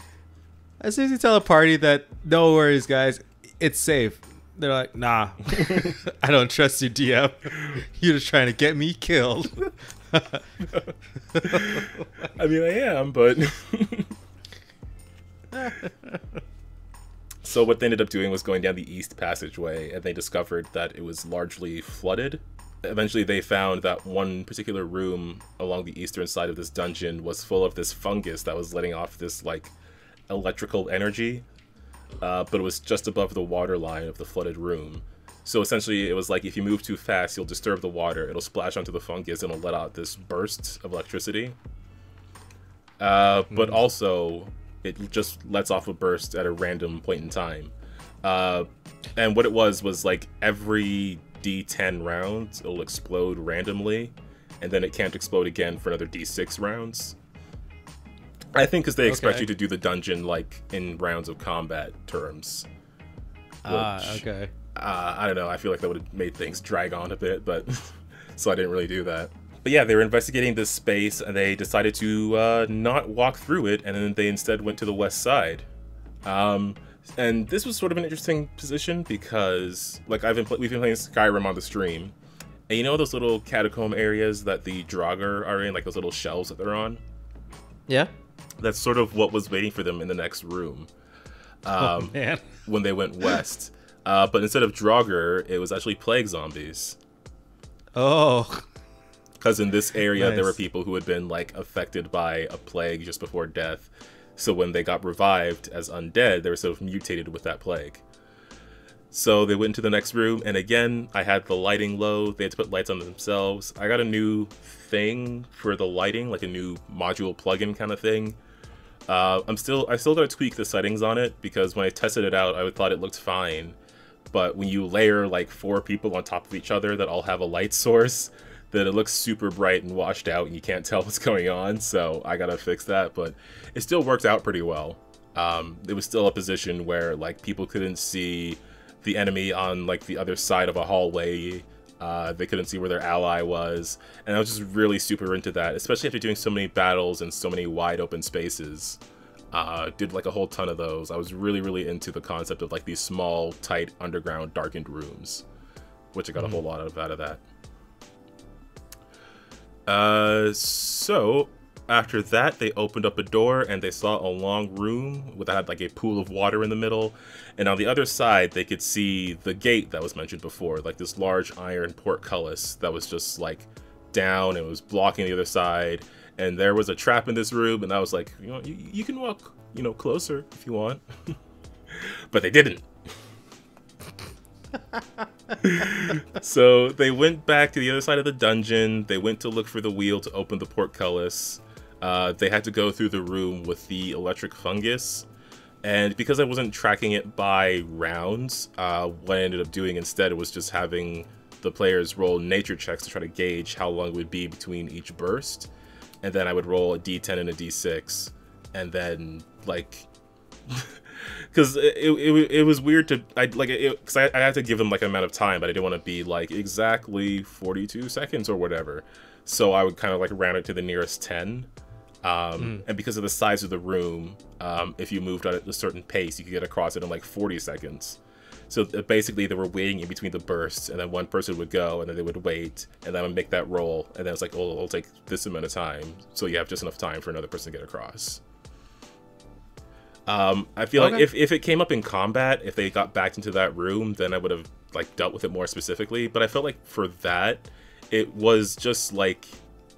As soon as you tell a party that, no worries, guys, it's safe, they're like, nah, I don't trust you, DM. You're just trying to get me killed. I mean, I am, but... So what they ended up doing was going down the east passageway, and they discovered that it was largely flooded. Eventually they found that one particular room along the eastern side of this dungeon was full of this fungus that was letting off this, like, electrical energy, but it was just above the water line of the flooded room. So essentially it was like if you move too fast, you'll disturb the water, it'll splash onto the fungus, and it'll let out this burst of electricity. But also... it just lets off a burst at a random point in time. And what it was like every D10 rounds, it'll explode randomly, and then it can't explode again for another D6 rounds. I think because they expect you to do the dungeon like in rounds of combat terms. Okay. I don't know, I feel like that would have made things drag on a bit, but so I didn't really do that. But yeah, they were investigating this space, and they decided to not walk through it, and then they instead went to the west side. And this was sort of an interesting position because, like, we've been playing Skyrim on the stream, and you know those little catacomb areas that the Draugr are in, like those little shelves that they're on? Yeah. That's sort of what was waiting for them in the next room. Oh, man. When they went west. But instead of Draugr, it was actually plague zombies. Oh. Because in this area, Nice. There were people who had been, like, affected by a plague just before death. So when they got revived as undead, they were sort of mutated with that plague. So they went into the next room, and again, I had the lighting low. They had to put lights on themselves. I got a new thing for the lighting, like a new module plugin kind of thing. I still gotta tweak the settings on it, because when I tested it out, I thought it looked fine. But when you layer, like, 4 people on top of each other that all have a light source, that it looks super bright and washed out and you can't tell what's going on, so I gotta fix that, but it still worked out pretty well. It was still a position where, like, people couldn't see the enemy on, like, the other side of a hallway. They couldn't see where their ally was, and I was just really super into that, especially after doing so many battles and so many wide open spaces. Did, like, a whole ton of those. I was really into the concept of, like, these small, tight, underground, darkened rooms, which I got a whole lot out of that. So after that, they opened up a door and they saw a long room that had like a pool of water in the middle, and on the other side they could see the gate that was mentioned before, like this large iron portcullis that was just like down and it was blocking the other side. And there was a trap in this room, and I was like, you can walk, closer if you want. But they didn't. So they went back to the other side of the dungeon. They went to look for the wheel to open the portcullis. They had to go through the room with the electric fungus. And because I wasn't tracking it by rounds, what I ended up doing instead was just having the players roll nature checks to try to gauge how long it would be between each burst. And then I would roll a d10 and a d6. And then, like... Because it was weird to... Because I had to give them, like, an amount of time, but I didn't want to be, like, exactly 42 seconds or whatever. So I would kind of, like, round it to the nearest 10. And because of the size of the room, if you moved at a certain pace, you could get across it in like 40 seconds. So basically they were waiting in between the bursts, and then one person would go, and then they would wait, and then I would make that roll, and then it's like, oh, it'll take this amount of time, so you have just enough time for another person to get across. I feel like if it came up in combat, if they got back into that room, then I would have like dealt with it more specifically, but I felt like for that, it was just like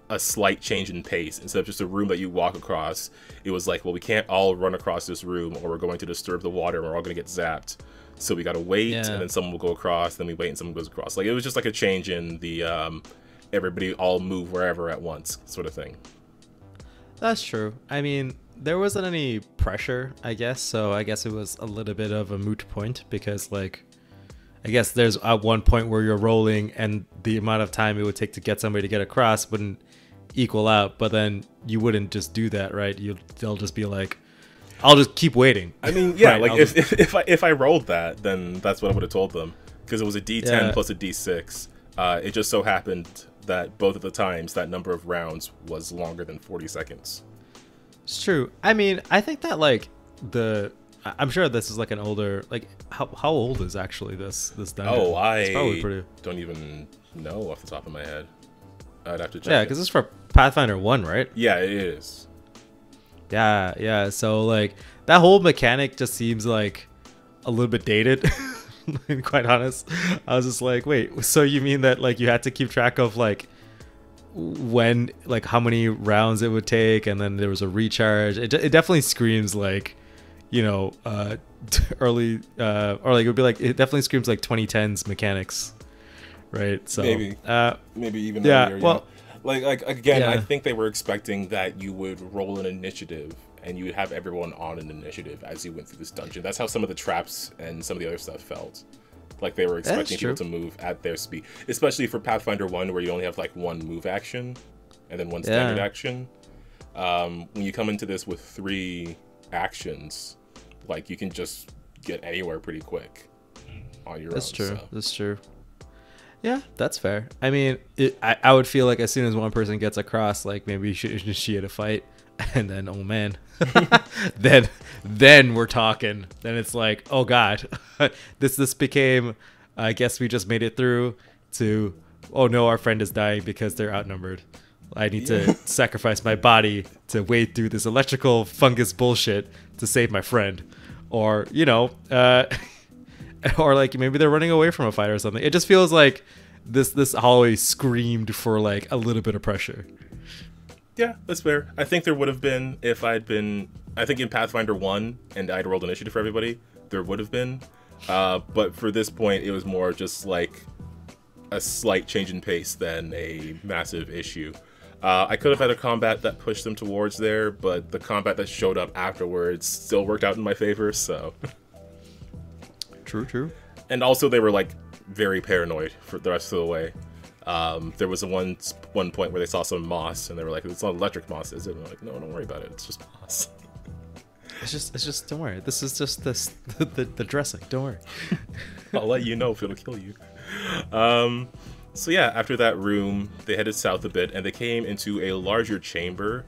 a slight change in pace. Instead of just a room that you walk across, it was like, well, we can't all run across this room or we're going to disturb the water and we're all going to get zapped. So we got to wait, and then someone will go across, then we wait and someone goes across. Like, it was just like a change in the everybody all move wherever at once sort of thing. That's true. I mean, there wasn't any pressure, I guess, so I guess it was a little bit of a moot point, because like, I guess there's at one point where you're rolling and the amount of time it would take to get somebody to get across wouldn't equal out, but then you wouldn't just do that, right? They'll just be like, I'll just keep waiting. I mean, yeah, right, like if I rolled that, then that's what I would have told them, because it was a D10 plus a D6. It just so happened that both of the times that number of rounds was longer than 40 seconds. It's true. I mean, I think that like I'm sure this is like an older, like how old is actually this dungeon? Oh, it's probably pretty... don't even know off the top of my head. I'd have to check. Yeah, because it's for Pathfinder 1, right? Yeah, it is. Yeah. So like that whole mechanic just seems like a little bit dated. Quite honest, I was just like, wait, so you mean that like you had to keep track of like when, like how many rounds it would take, and then there was a recharge? It definitely screams like, early or like it would be like, it definitely screams like 2010s mechanics, right? So maybe even earlier. Well, like again, I think they were expecting that you would roll an initiative and you would have everyone on an initiative as you went through this dungeon. That's how some of the traps and some of the other stuff felt. Like they were expecting people to move at their speed, especially for Pathfinder 1, where you only have like one move action and then one standard action. When you come into this with 3 actions, like you can just get anywhere pretty quick on your own. That's true. Yeah, that's fair. I mean, I would feel like as soon as one person gets across, like maybe you should initiate a fight, and then oh man, then we're talking. Then it's like, oh god, this became, I guess we just made it through, to oh no, our friend is dying because they're outnumbered. I need to sacrifice my body to wade through this electrical fungus bullshit to save my friend, or or like maybe they're running away from a fight or something. It just feels like this hallway screamed for like a little bit of pressure. Yeah, that's fair. I think there would have been if I'd been. I think in Pathfinder 1 and I'd rolled initiative for everybody, there would have been. But for this point, it was more just like a slight change in pace than a massive issue. I could have had a combat that pushed them towards there, but the combat that showed up afterwards still worked out in my favor. So. True. And also they were like very paranoid for the rest of the way. There was one point where they saw some moss and they were like, it's not electric moss, is it? And I'm like, no, don't worry about it, it's just moss. It's just don't worry, this is just the dressing, don't worry. I'll let you know if it'll kill you. So yeah, after that room they headed south a bit and they came into a larger chamber.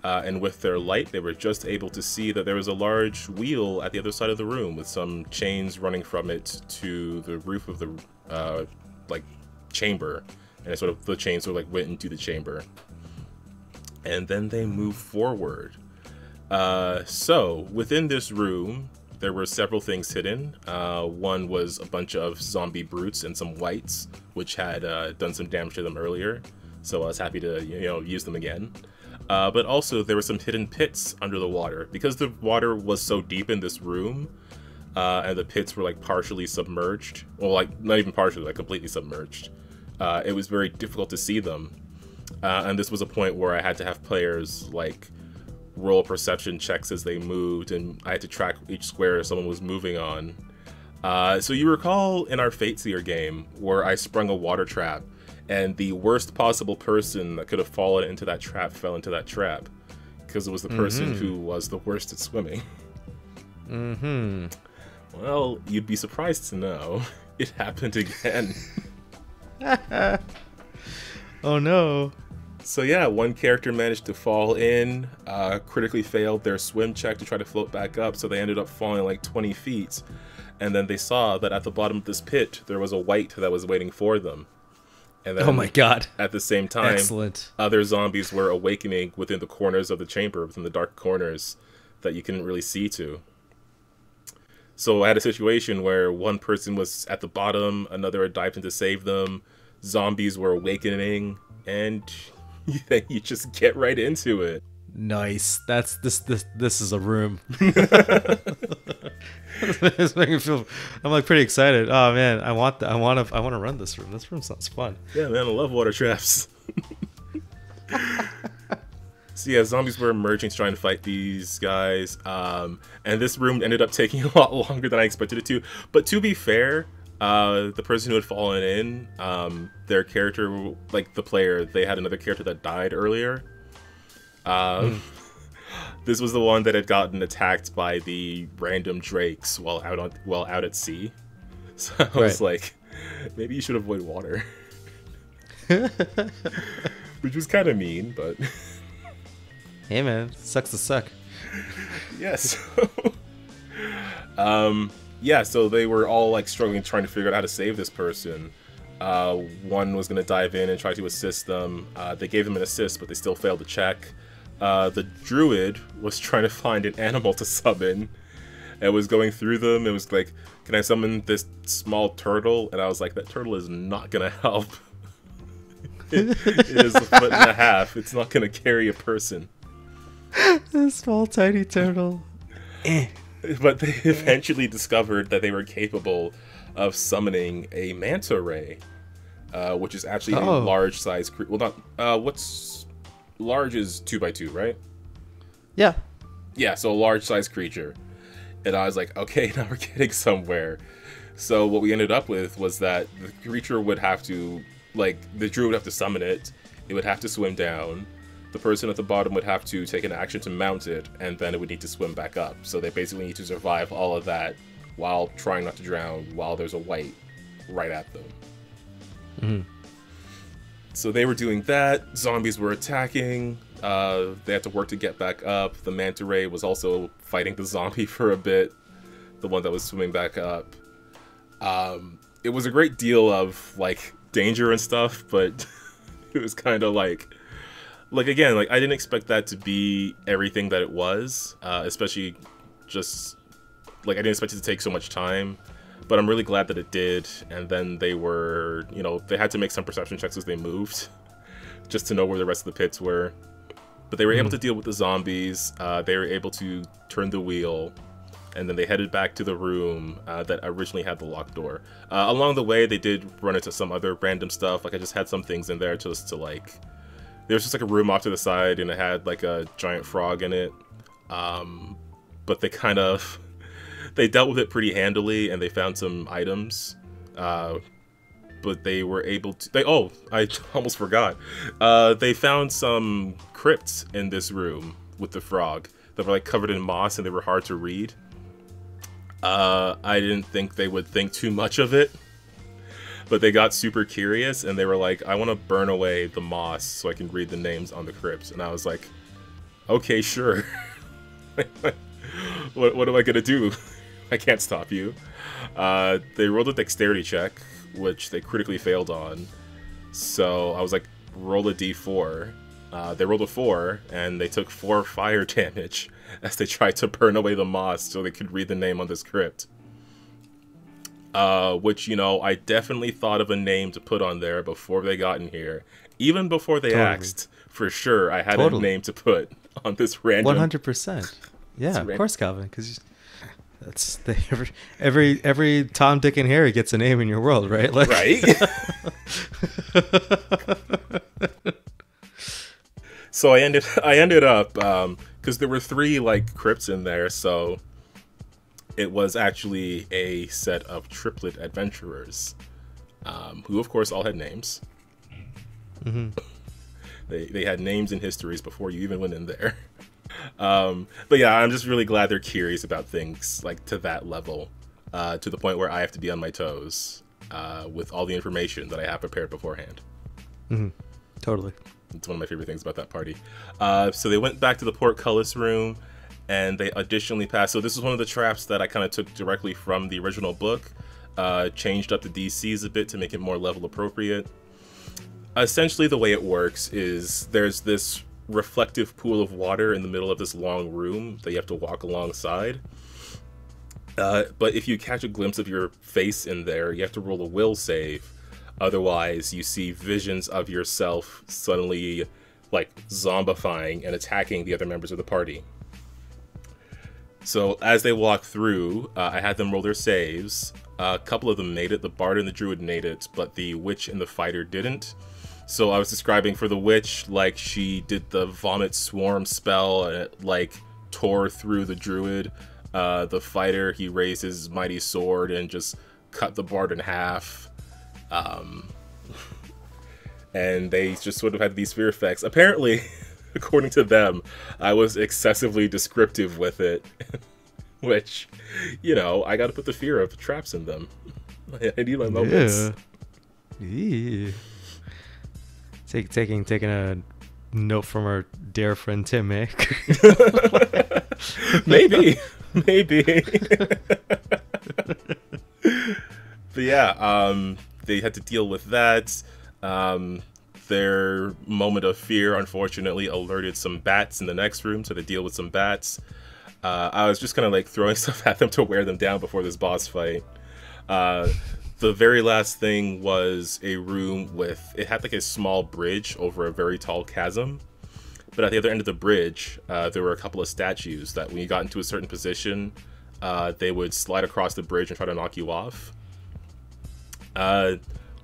And with their light, they were just able to see that there was a large wheel at the other side of the room with some chains running from it to the roof of the chamber, and it the chains sort of like went into the chamber. And then they moved forward. So within this room, there were several things hidden. One was a bunch of zombie brutes and some whites, which had done some damage to them earlier. so I was happy to use them again. But also there were some hidden pits under the water because the water was so deep in this room, and the pits were like partially submerged. Well, like not even partially, like completely submerged. It was very difficult to see them, and this was a point where I had to have players like roll perception checks as they moved, and I had to track each square someone was moving on. So you recall in our Fateseer game where I sprung a water trap, and the worst possible person that could have fallen into that trap fell into that trap because it was the person who was the worst at swimming. Well, you'd be surprised to know it happened again. Oh no. So yeah, one character managed to fall in, critically failed their swim check to try to float back up, so they ended up falling like 20 feet. And then they saw that at the bottom of this pit, there was a wight that was waiting for them. And then, oh my god. At the same time, excellent, other zombies were awakening within the corners of the chamber, within the dark corners that you couldn't really see to. So I had a situation where one person was at the bottom, another had dived in to save them, zombies were awakening, and you just get right into it. Nice. This is a room. It's making me feel, I'm like pretty excited. Oh man, I want to run this room. This room sounds fun. Yeah, man, I love water traps. So yeah, zombies were emerging to try and fight these guys, and this room ended up taking a lot longer than I expected it to. But to be fair, the person who had fallen in, their character, like the player, they had another character that died earlier. This was the one that had gotten attacked by the random drakes while out at sea. So I was like, maybe you should avoid water. Which was kind of mean, but hey man, sucks to suck. Yes. Yeah, so they were all like struggling, trying to figure out how to save this person. One was going to dive in and try to assist them. They gave them an assist, but they still failed to check. The druid was trying to find an animal to summon. It was going through them. It was like, can I summon this small turtle? And I was like, that turtle is not going to help. It is a foot and a half. It's not going to carry a person. This small tiny turtle. But they eventually discovered that they were capable of summoning a manta ray, which is actually a large size creature. Well, not what's large is 2x2, right? Yeah. Yeah, so a large size creature. And I was like, okay, now we're getting somewhere. So what we ended up with was that the creature would have to, like, the druid would have to summon it. It would have to swim down. The person at the bottom would have to take an action to mount it, and then it would need to swim back up. So they basically need to survive all of that while trying not to drown while there's a wight right at them. Mm-hmm. So they were doing that. Zombies were attacking. They had to work to get back up. The manta ray was also fighting the zombie for a bit, the one that was swimming back up. It was a great deal of like danger and stuff, but it was kind of like again, like I didn't expect that to be everything that it was, especially just like I didn't expect it to take so much time. But I'm really glad that it did. And then they were, they had to make some perception checks as they moved, just to know where the rest of the pits were. But they were able to deal with the zombies. They were able to turn the wheel, and then they headed back to the room that originally had the locked door. Along the way, they did run into some other random stuff. Like I just had some things in there just to like, there was just like a room off to the side, and it had like a giant frog in it. But they kind of, they dealt with it pretty handily, and they found some items. But they were able to, I almost forgot. They found some crypts in this room with the frog that were like covered in moss, and they were hard to read. I didn't think they would think too much of it, but they got super curious, and they were like, I want to burn away the moss so I can read the names on the crypts. And I was like, okay, sure. What am I gonna do? I can't stop you. They rolled a dexterity check, which they critically failed on. So I was like, roll a d4. They rolled a 4, and they took 4 fire damage as they tried to burn away the moss so they could read the name on this crypt. Which, I definitely thought of a name to put on there before they got in here, Even before they asked, for sure, I had a name to put on this random. 100%. Yeah, of course, Calvin, because that's every Tom, Dick, and Harry gets a name in your world, right? Like, right. So I ended up because there were 3 like crypts in there, so it was actually a set of triplet adventurers, who of course all had names. Mm-hmm. They had names and histories before you even went in there. But yeah, I'm just really glad they're curious about things like to that level, to the point where I have to be on my toes with all the information that I have prepared beforehand. Mm-hmm. Totally. It's one of my favorite things about that party. So they went back to the portcullis room, and they additionally passed. So this is one of the traps that I kind of took directly from the original book, changed up the DCs a bit to make it more level appropriate. Essentially, the way it works is there's this reflective pool of water in the middle of this long room that you have to walk alongside. But if you catch a glimpse of your face in there, you have to roll a will save. Otherwise, you see visions of yourself suddenly, like, zombifying and attacking the other members of the party. So as they walk through, I had them roll their saves. A couple of them made it. The bard and the druid made it, but the witch and the fighter didn't. So I was describing for the witch, like, she did the vomit swarm spell, and it, like, tore through the druid. The fighter, he raised his mighty sword and just cut the bard in half. And they just sort of had these fear effects. Apparently, according to them, I was excessively descriptive with it. Which, you know, I gotta put the fear of traps in them. I need my moments. Yeah. Taking a note from our dear friend Tim, eh? Maybe. But yeah, they had to deal with that. Their moment of fear, unfortunately, alerted some bats in the next room, so they deal with some bats. I was just kind of like throwing stuff at them to wear them down before this boss fight. The very last thing was a room with, it had like a small bridge over a very tall chasm. But at the other end of the bridge, there were a couple of statues that when you got into a certain position, they would slide across the bridge and try to knock you off.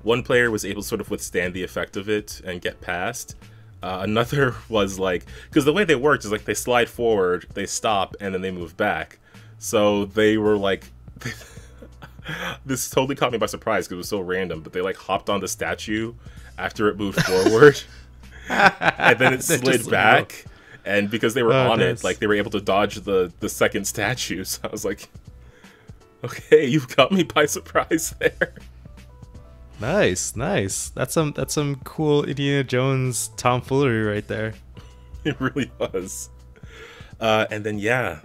One player was able to sort of withstand the effect of it and get past. Another was like, because the way they worked is like they slide forward, they stop, and then they move back. So they were like, this totally caught me by surprise because it was so random, but they like hopped on the statue after it moved forward. And then it slid back. And because they were on it, like they were able to dodge the second statue. So I was like, okay, you've got me by surprise there. Nice. That's some cool Indiana Jones tomfoolery right there. It really was. And then yeah,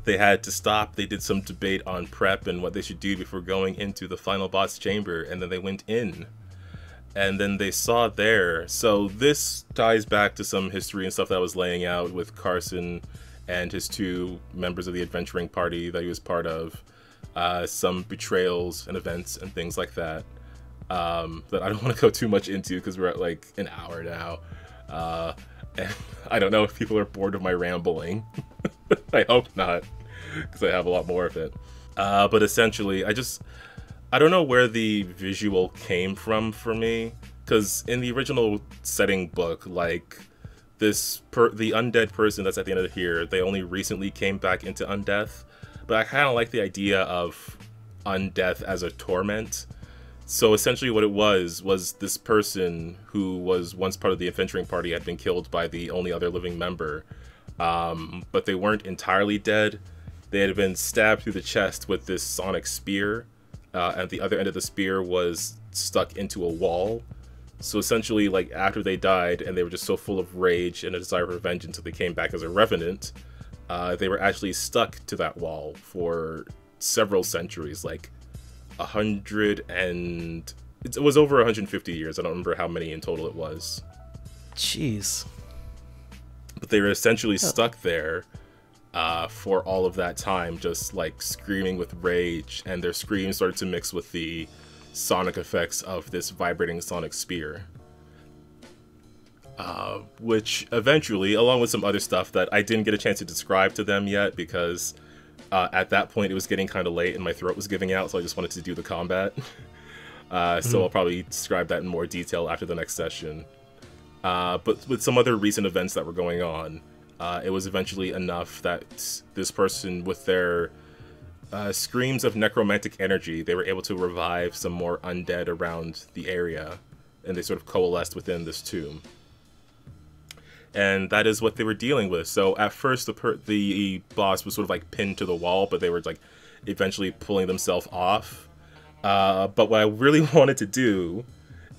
they had to stop. They did some debate on prep and what they should do before going into the final boss chamber, and then they went in. And then they saw there. So this ties back to some history and stuff that I was laying out with Carson and his 2 members of the adventuring party that he was part of. Some betrayals and events and things like that. That I don't want to go too much into because we're at like an hour now. And I don't know if people are bored of my rambling. I hope not, because I have a lot more of it. But essentially, I don't know where the visual came from for me, because in the original setting book, like the undead person that's at the end of here, they only recently came back into undeath. But I kind of like the idea of undeath as a torment. So essentially what it was this person who was once part of the adventuring party had been killed by the only other living member. But they weren't entirely dead. They had been stabbed through the chest with this sonic spear. And the other end of the spear was stuck into a wall. So essentially, like, after they died and they were just so full of rage and a desire for vengeance that they came back as a revenant, they were actually stuck to that wall for several centuries, like 100 and... It was over 150 years. I don't remember how many in total it was. Jeez. But they were essentially stuck there for all of that time, just like screaming with rage, and their screams started to mix with the sonic effects of this vibrating sonic spear. which eventually, along with some other stuff that I didn't get a chance to describe to them yet because at that point it was getting kind of late and my throat was giving out, so I just wanted to do the combat. So I'll probably describe that in more detail after the next session. But with some other recent events that were going on, it was eventually enough that this person, with their screams of necromantic energy, they were able to revive some more undead around the area, and they sort of coalesced within this tomb. And that is what they were dealing with. So at first, the boss was sort of like pinned to the wall, but they were like eventually pulling themselves off. But what I really wanted to do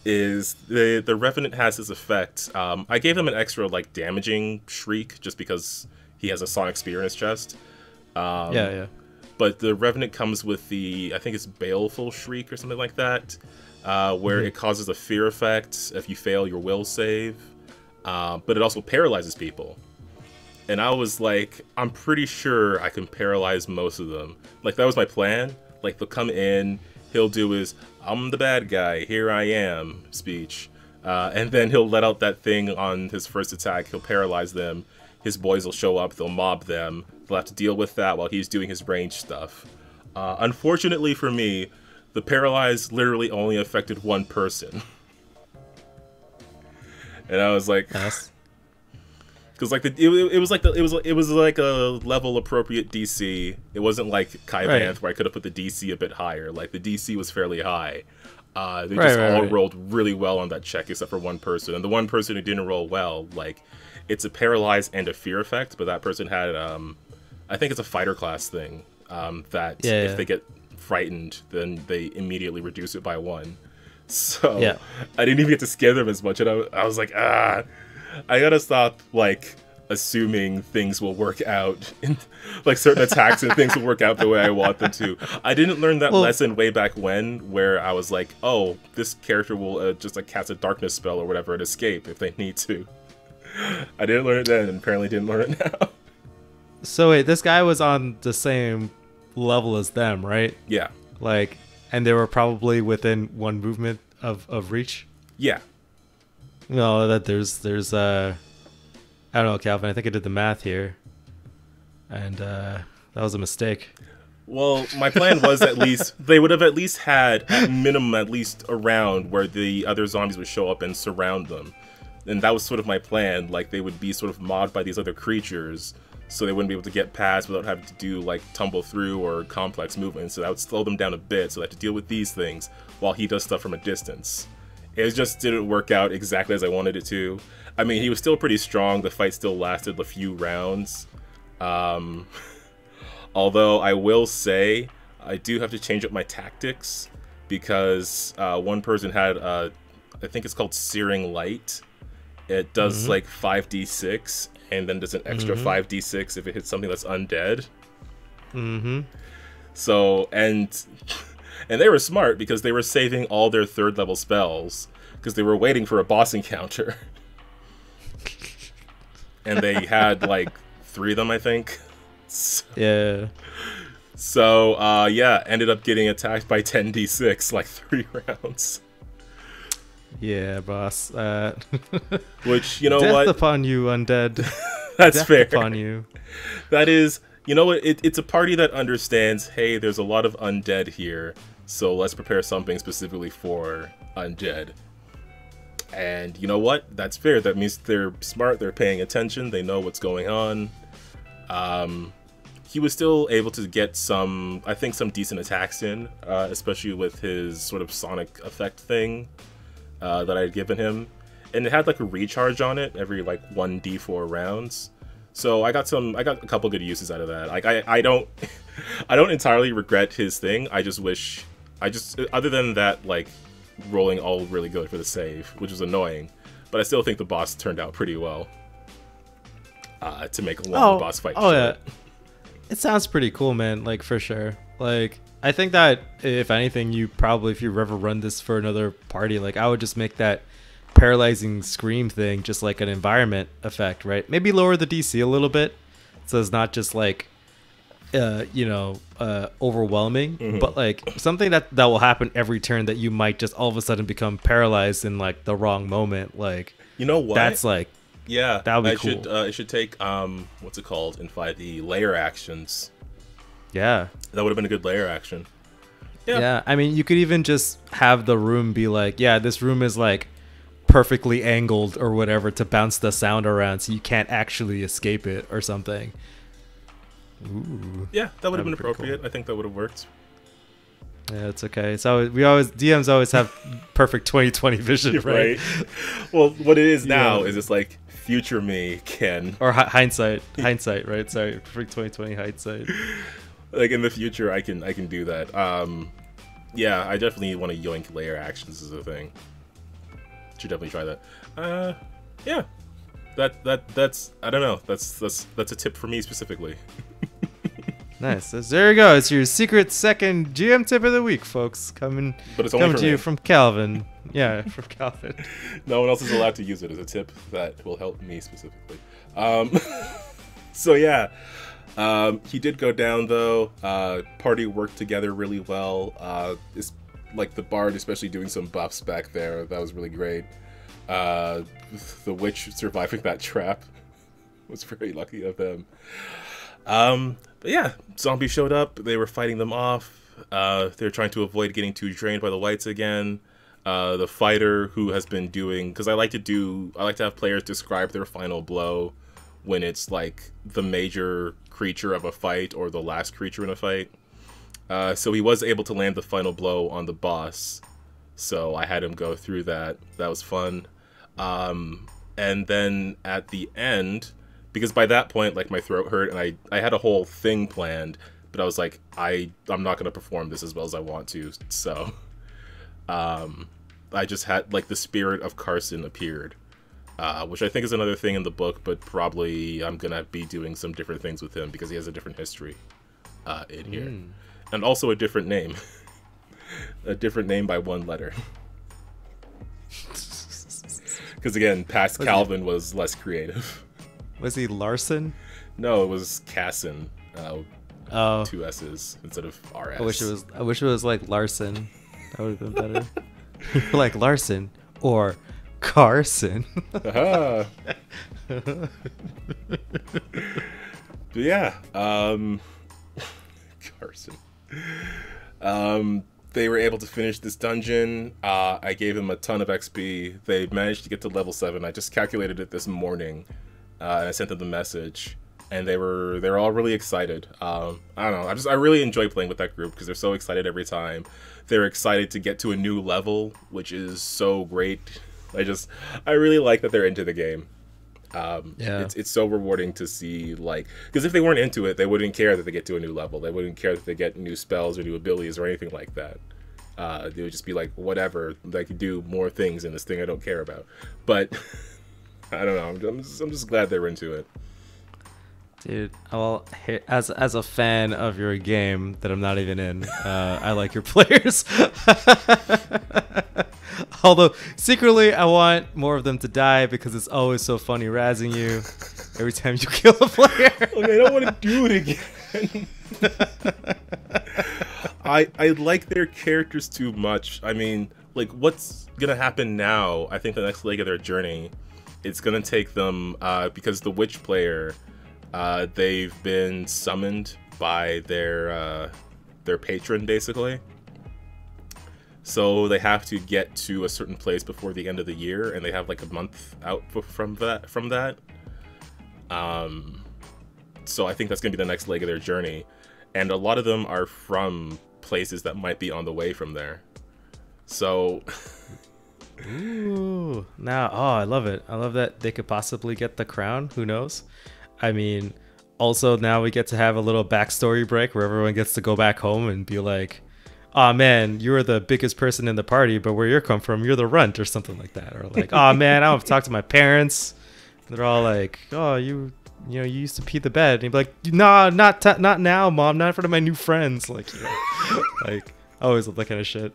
is the Revenant has this effect. I gave him an extra like damaging shriek just because he has a sonic spear in his chest. Yeah. But the Revenant comes with the, I think it's baleful shriek or something like that, where it causes a fear effect if you fail your will save. But it also paralyzes people. And I was like, I'm pretty sure I can paralyze most of them. Like, that was my plan. Like, they'll come in, he'll do his, I'm the bad guy, here I am speech. And then he'll let out that thing on his first attack, he'll paralyze them. His boys will show up, they'll mob them. They'll have to deal with that while he's doing his range stuff. Unfortunately for me, the paralyze literally only affected one person. And I was like, because like it was like a level appropriate DC. It wasn't like Kaibanth where I could have put the DC a bit higher. Like the DC was fairly high. They just all rolled really well on that check except for one person. And the one person who didn't roll well, like it's a paralyze and a fear effect, but that person had I think it's a fighter class thing. That if they get frightened, then they immediately reduce it by 1. So I didn't even get to scare them as much, and I was like, I gotta stop like assuming things will work out, in, like certain attacks and things will work out the way I want them to. I didn't learn that lesson way back when, where I was like, oh, this character will just like cast a darkness spell or whatever and escape if they need to. I didn't learn it then, and apparently didn't learn it now. So wait, this guy was on the same level as them, right? Yeah. Like. And they were probably within 1 movement of reach? Yeah. No, that there's I don't know, Calvin, I think I did the math here. And that was a mistake. Well, my plan was at least, they would have at least had, at minimum, at least a round where the other zombies would show up and surround them. And that was sort of my plan, like they would be sort of mobbed by these other creatures, so they wouldn't be able to get past without having to do like tumble through or complex movements. So that would slow them down a bit, so they had to deal with these things while he does stuff from a distance. It just didn't work out exactly as I wanted it to. I mean, he was still pretty strong. The fight still lasted a few rounds. Although I will say, I do have to change up my tactics because one person had, I think it's called Searing Light. It does like 5d6. And then does an extra 5d6 if it hits something that's undead. So, and they were smart because they were saving all their 3rd level spells because they were waiting for a boss encounter. And they had like 3 of them, I think. So, ended up getting attacked by 10d6 like 3 rounds. Yeah, boss. Which, you know Death what? Death upon you, undead. That's Death fair. upon you. That is, you know what? It's a party that understands, hey, there's a lot of undead here, so let's prepare something specifically for undead. And you know what? That's fair. That means they're smart, they're paying attention, they know what's going on. He was still able to get some, I think, some decent attacks in, especially with his sort of sonic effect thing. That I had given him, and it had like a recharge on it every like 1d4 rounds. So I got a couple good uses out of that. Like I don't entirely regret his thing. I just wish, other than that, like rolling all really good for the save, which was annoying, but I still think the boss turned out pretty well. To make a long boss fight short. Yeah, it sounds pretty cool, man. Like for sure. Like. I think that if anything, if you ever run this for another party, like I would just make that paralyzing scream thing just like an environment effect, right? Maybe lower the DC a little bit, so it's not just like, overwhelming, but like something that will happen every turn that you might just all of a sudden become paralyzed in like the wrong moment, like You know what? That's like, yeah, that would be cool. It should take what's it called in 5e, layer actions. Yeah. That would have been a good layer action. Yeah. I mean, you could even just have the room be like, yeah, this room is like perfectly angled or whatever to bounce the sound around, so you can't actually escape it or something. Ooh. Yeah, that would have been That'd be pretty appropriate. cool. I think that would have worked. Yeah, it's okay. So DMs always have perfect 2020 vision, right? Well, what it is now is it's like future me can, or hindsight, right? Sorry, perfect 2020 hindsight. Like in the future, I can do that. Yeah, I definitely want to yoink layer actions as a thing. Should definitely try that. Yeah, that's I don't know. That's a tip for me specifically. Nice. So there you go. It's your secret second GM tip of the week, folks. Coming to you from Calvin. Yeah, from Calvin. No one else is allowed to use it as a tip that will help me specifically. So yeah, he did go down though. Party worked together really well. It's like the bard, especially doing some buffs back there. That was really great. The witch surviving that trap was very lucky of them. But yeah, zombies showed up. They were fighting them off. They're trying to avoid getting too drained by the whites again. The fighter who has been doing, because I like to have players describe their final blow when it's like the major creature of a fight or the last creature in a fight. So he was able to land the final blow on the boss. So I had him go through that. That was fun. And then at the end, because by that point, like, my throat hurt and I had a whole thing planned, but I was like, I'm not going to perform this as well as I want to. So I just had, like, the spirit of Carson appeared, which I think is another thing in the book, but probably I'm going to be doing some different things with him because he has a different history in here. And also a different name. A different name by one letter. Because again, past Calvin was less creative. Was he Larson? No, it was Casson. Oh, 2 S's instead of RS. I wish it was like Larson. That would have been better. Like Larson or Carson. But yeah, Carson. They were able to finish this dungeon. I gave him a ton of XP. They managed to get to level 7. I just calculated it this morning, and I sent them the message, and they're all really excited. I don't know. I really enjoy playing with that group because they're so excited every time. They're excited to get to a new level, which is so great. I really like that they're into the game. Yeah. It's so rewarding to see, like, because if they weren't into it, they wouldn't care that they get to a new level. They wouldn't care that they get new spells or new abilities or anything like that. They would just be like, whatever, they could do more things in this thing I don't care about. But I don't know. I'm just glad they were into it. Dude, well, as a fan of your game that I'm not even in, I like your players. Although secretly I want more of them to die because it's always so funny razzing you every time you kill a player. Okay, I don't want to do it again. I like their characters too much. I mean, like, what's gonna happen now? I think the next leg of their journey, it's gonna take them because the witch player, they've been summoned by their patron, basically. So they have to get to a certain place before the end of the year, and they have like a month out from that. So I think that's gonna be the next leg of their journey, and a lot of them are from places that might be on the way from there. So, ooh, now, oh, I love it. I love that they could possibly get the crown. Who knows? I mean, also now we get to have a little backstory break where everyone gets to go back home and be like, "Oh man, you were the biggest person in the party, but where you come from, you're the runt," or something like that. Or like, "Oh man, I don't have to talk to my parents." They're all like, "Oh, you used to pee the bed," and you'd be like, "Nah, not now, mom. Not in front of my new friends." Like, like I always love that kind of shit.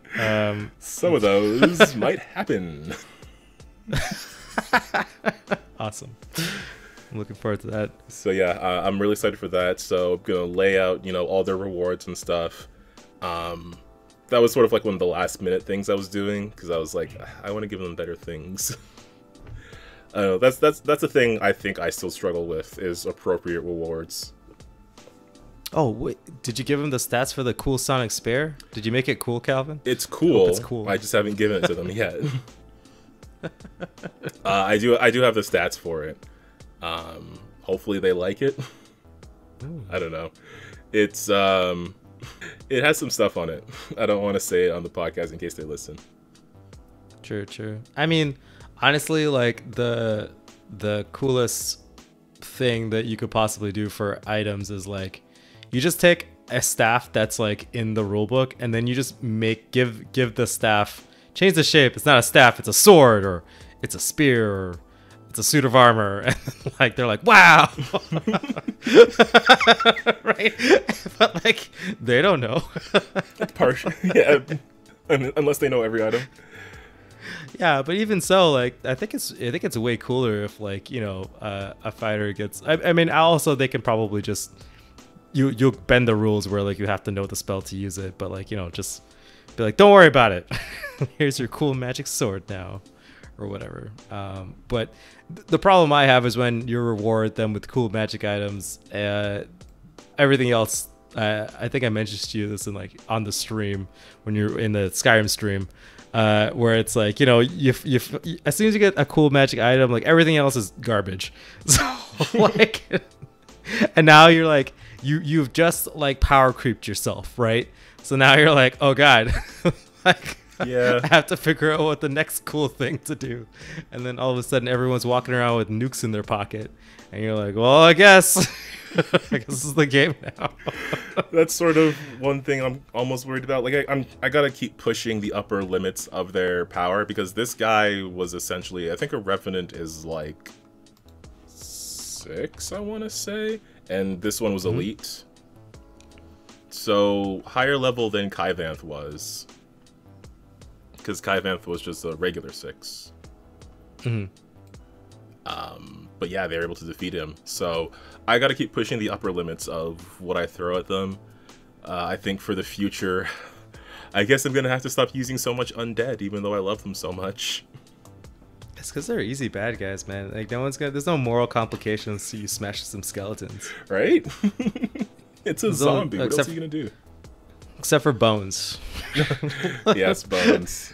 Some of those might happen. Awesome. I'm looking forward to that. So yeah, I'm really excited for that. So I'm gonna lay out, all their rewards and stuff. That was sort of like one of the last minute things I was doing because I was like, I want to give them better things. That's the thing I think I still struggle with is appropriate rewards. Oh, wait, did you give him the stats for the cool Sonic Spare? Did you make it cool, Calvin? It's cool. It's cool. I just haven't given it to them yet. I do have the stats for it. Hopefully they like it. Ooh. I don't know. It's it has some stuff on it. I don't want to say it on the podcast in case they listen. True. I mean, honestly, like the coolest thing that you could possibly do for items is like you just take a staff that's like in the rulebook and then you just give the staff, change the shape. It's not a staff, it's a sword, or it's a spear, or it's a suit of armor, and like they're like, wow. Right? But like they don't know. Partial, yeah. Unless they know every item. Yeah, but even so, like I think it's way cooler if, like, you know, a fighter gets. I mean, also they can probably just you'll bend the rules where like you have to know the spell to use it, but like, you know, just be like, don't worry about it. Here's your cool magic sword now, or whatever. But the problem I have is when you reward them with cool magic items, everything else. I think I mentioned to you this in like on the stream when you're in the Skyrim stream. Where it's like, you know, you as soon as you get a cool magic item, like everything else is garbage. So like, and now you're like, you've just like power creeped yourself, right? So now you're like, oh god, like, yeah, I have to figure out what the next cool thing to do, and then all of a sudden everyone's walking around with nukes in their pocket, and you're like, well, I guess this is the game now. That's sort of one thing I'm almost worried about. Like I gotta keep pushing the upper limits of their power, because this guy was essentially, I think a Revenant is like 6, I want to say, and this one was elite. So higher level than Kaivanth was, because Kaivanth was just a regular 6. But yeah, they were able to defeat him. So I got to keep pushing the upper limits of what I throw at them. I think for the future, I guess I'm going to have to stop using so much undead, even though I love them so much. It's because they're easy bad guys, man. Like there's no moral complications to you smashing some skeletons. Right? It's a zombie. What else are you going to do? Except for Bones. Yes, Bones.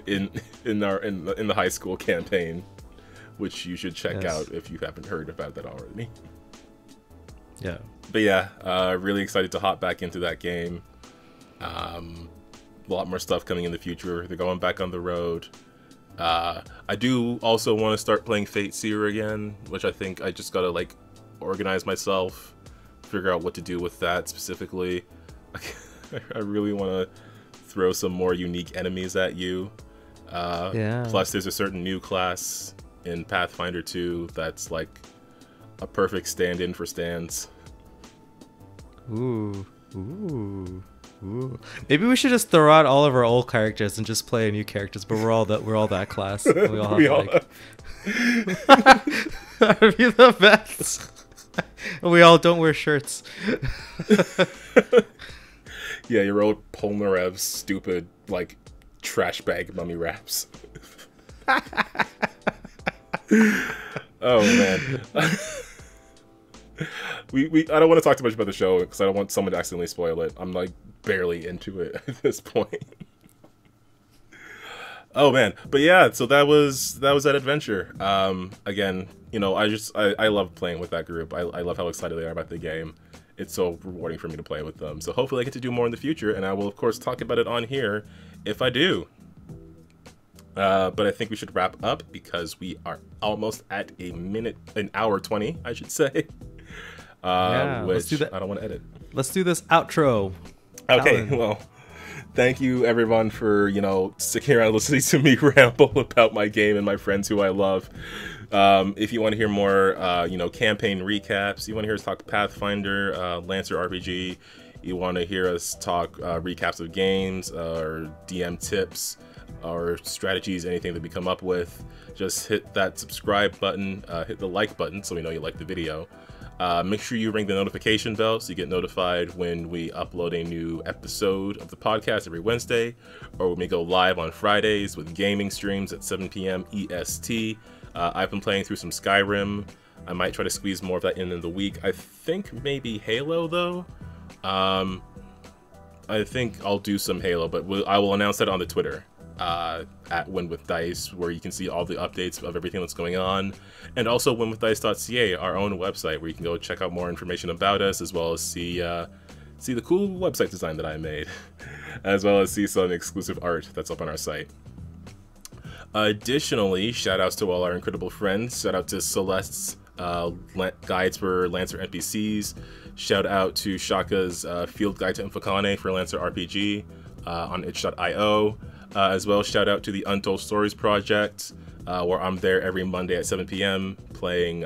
In the high school campaign, which you should check out if you haven't heard about that already. Yeah. But yeah, really excited to hop back into that game. A lot more stuff coming in the future. They're going back on the road. I do also want to start playing Fate Seer again, which I think I just gotta like organize myself, figure out what to do with that specifically. I really want to throw some more unique enemies at you. Plus, there's a certain new class in Pathfinder 2 that's like a perfect stand-in for stands. Ooh. Maybe we should just throw out all of our old characters and just play new characters, but we're all that class. We all have That'd be the best. We all don't wear shirts. Yeah, your old Polnarev's stupid like trash bag mummy wraps. Oh man. I don't want to talk too much about the show because I don't want someone to accidentally spoil it. I'm like barely into it at this point. Oh man, but yeah, so that was that adventure. Again, you know, I love playing with that group. I love how excited they are about the game. It's so rewarding for me to play with them. So hopefully I get to do more in the future, and I will of course talk about it on here if I do. But I think we should wrap up because we are almost at an hour 20, I should say. Let's do that. I don't want to edit. Let's do this outro. Okay, well, thank you everyone for, you know, sticking around listening to me ramble about my game and my friends who I love. If you want to hear more, you know, campaign recaps, you want to hear us talk Pathfinder, Lancer RPG, you want to hear us talk recaps of games, or DM tips, or strategies, anything that we come up with, just hit that subscribe button, hit the like button so we know you like the video. Make sure you ring the notification bell so you get notified when we upload a new episode of the podcast every Wednesday, or when we go live on Fridays with gaming streams at 7 p.m. EST. I've been playing through some Skyrim. I might try to squeeze more of that in the week. I think maybe Halo, though. I think I'll do some Halo, but I will announce that on the Twitter at Win With Dice, where you can see all the updates of everything that's going on, and also winwithdice.ca, our own website, where you can go check out more information about us, as well as see the cool website design that I made, as well as see some exclusive art that's up on our site. Additionally, shout outs to all our incredible friends. Shout out to Celeste's guides for Lancer NPCs. Shout out to Shaka's field guide to Infocane for Lancer RPG on itch.io. As well, shout out to the Untold Stories project, where I'm there every Monday at 7 p.m. playing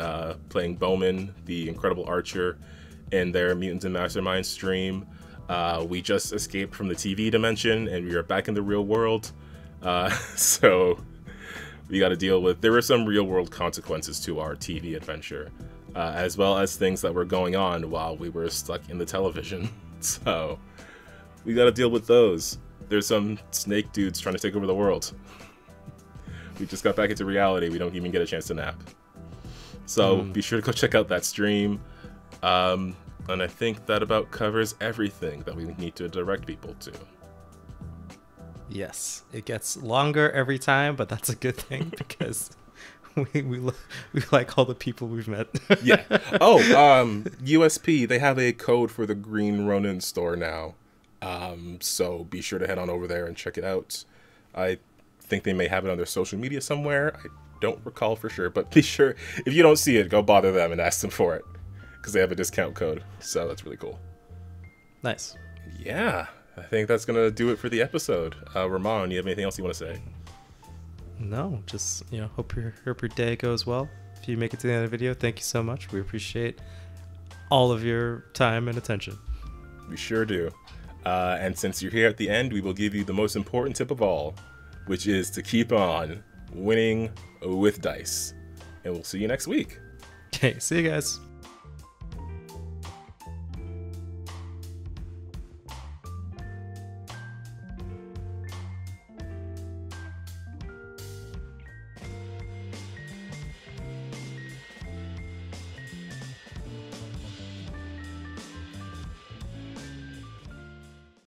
Bowman, the incredible archer, in their Mutants and Masterminds stream. We just escaped from the TV dimension and we are back in the real world. So we got to deal with, there were some real world consequences to our TV adventure, as well as things that were going on while we were stuck in the television. So we got to deal with those. There's some snake dudes trying to take over the world. We just got back into reality. We don't even get a chance to nap. So be sure to go check out that stream. And I think that about covers everything that we need to direct people to. Yes, it gets longer every time, but that's a good thing because we like all the people we've met. Yeah. Oh, USP, they have a code for the Green Ronin store now. So be sure to head on over there and check it out. I think they may have it on their social media somewhere. I don't recall for sure, but be sure, if you don't see it, go bother them and ask them for it, because they have a discount code. So that's really cool. Nice. Yeah, I think that's going to do it for the episode. Ramon, you have anything else you want to say? No, just, hope your day goes well. If you make it to the end of the video, thank you so much. We appreciate all of your time and attention. We sure do. And since you're here at the end, we will give you the most important tip of all, which is to keep on winning with dice. And we'll see you next week. Okay, see you guys.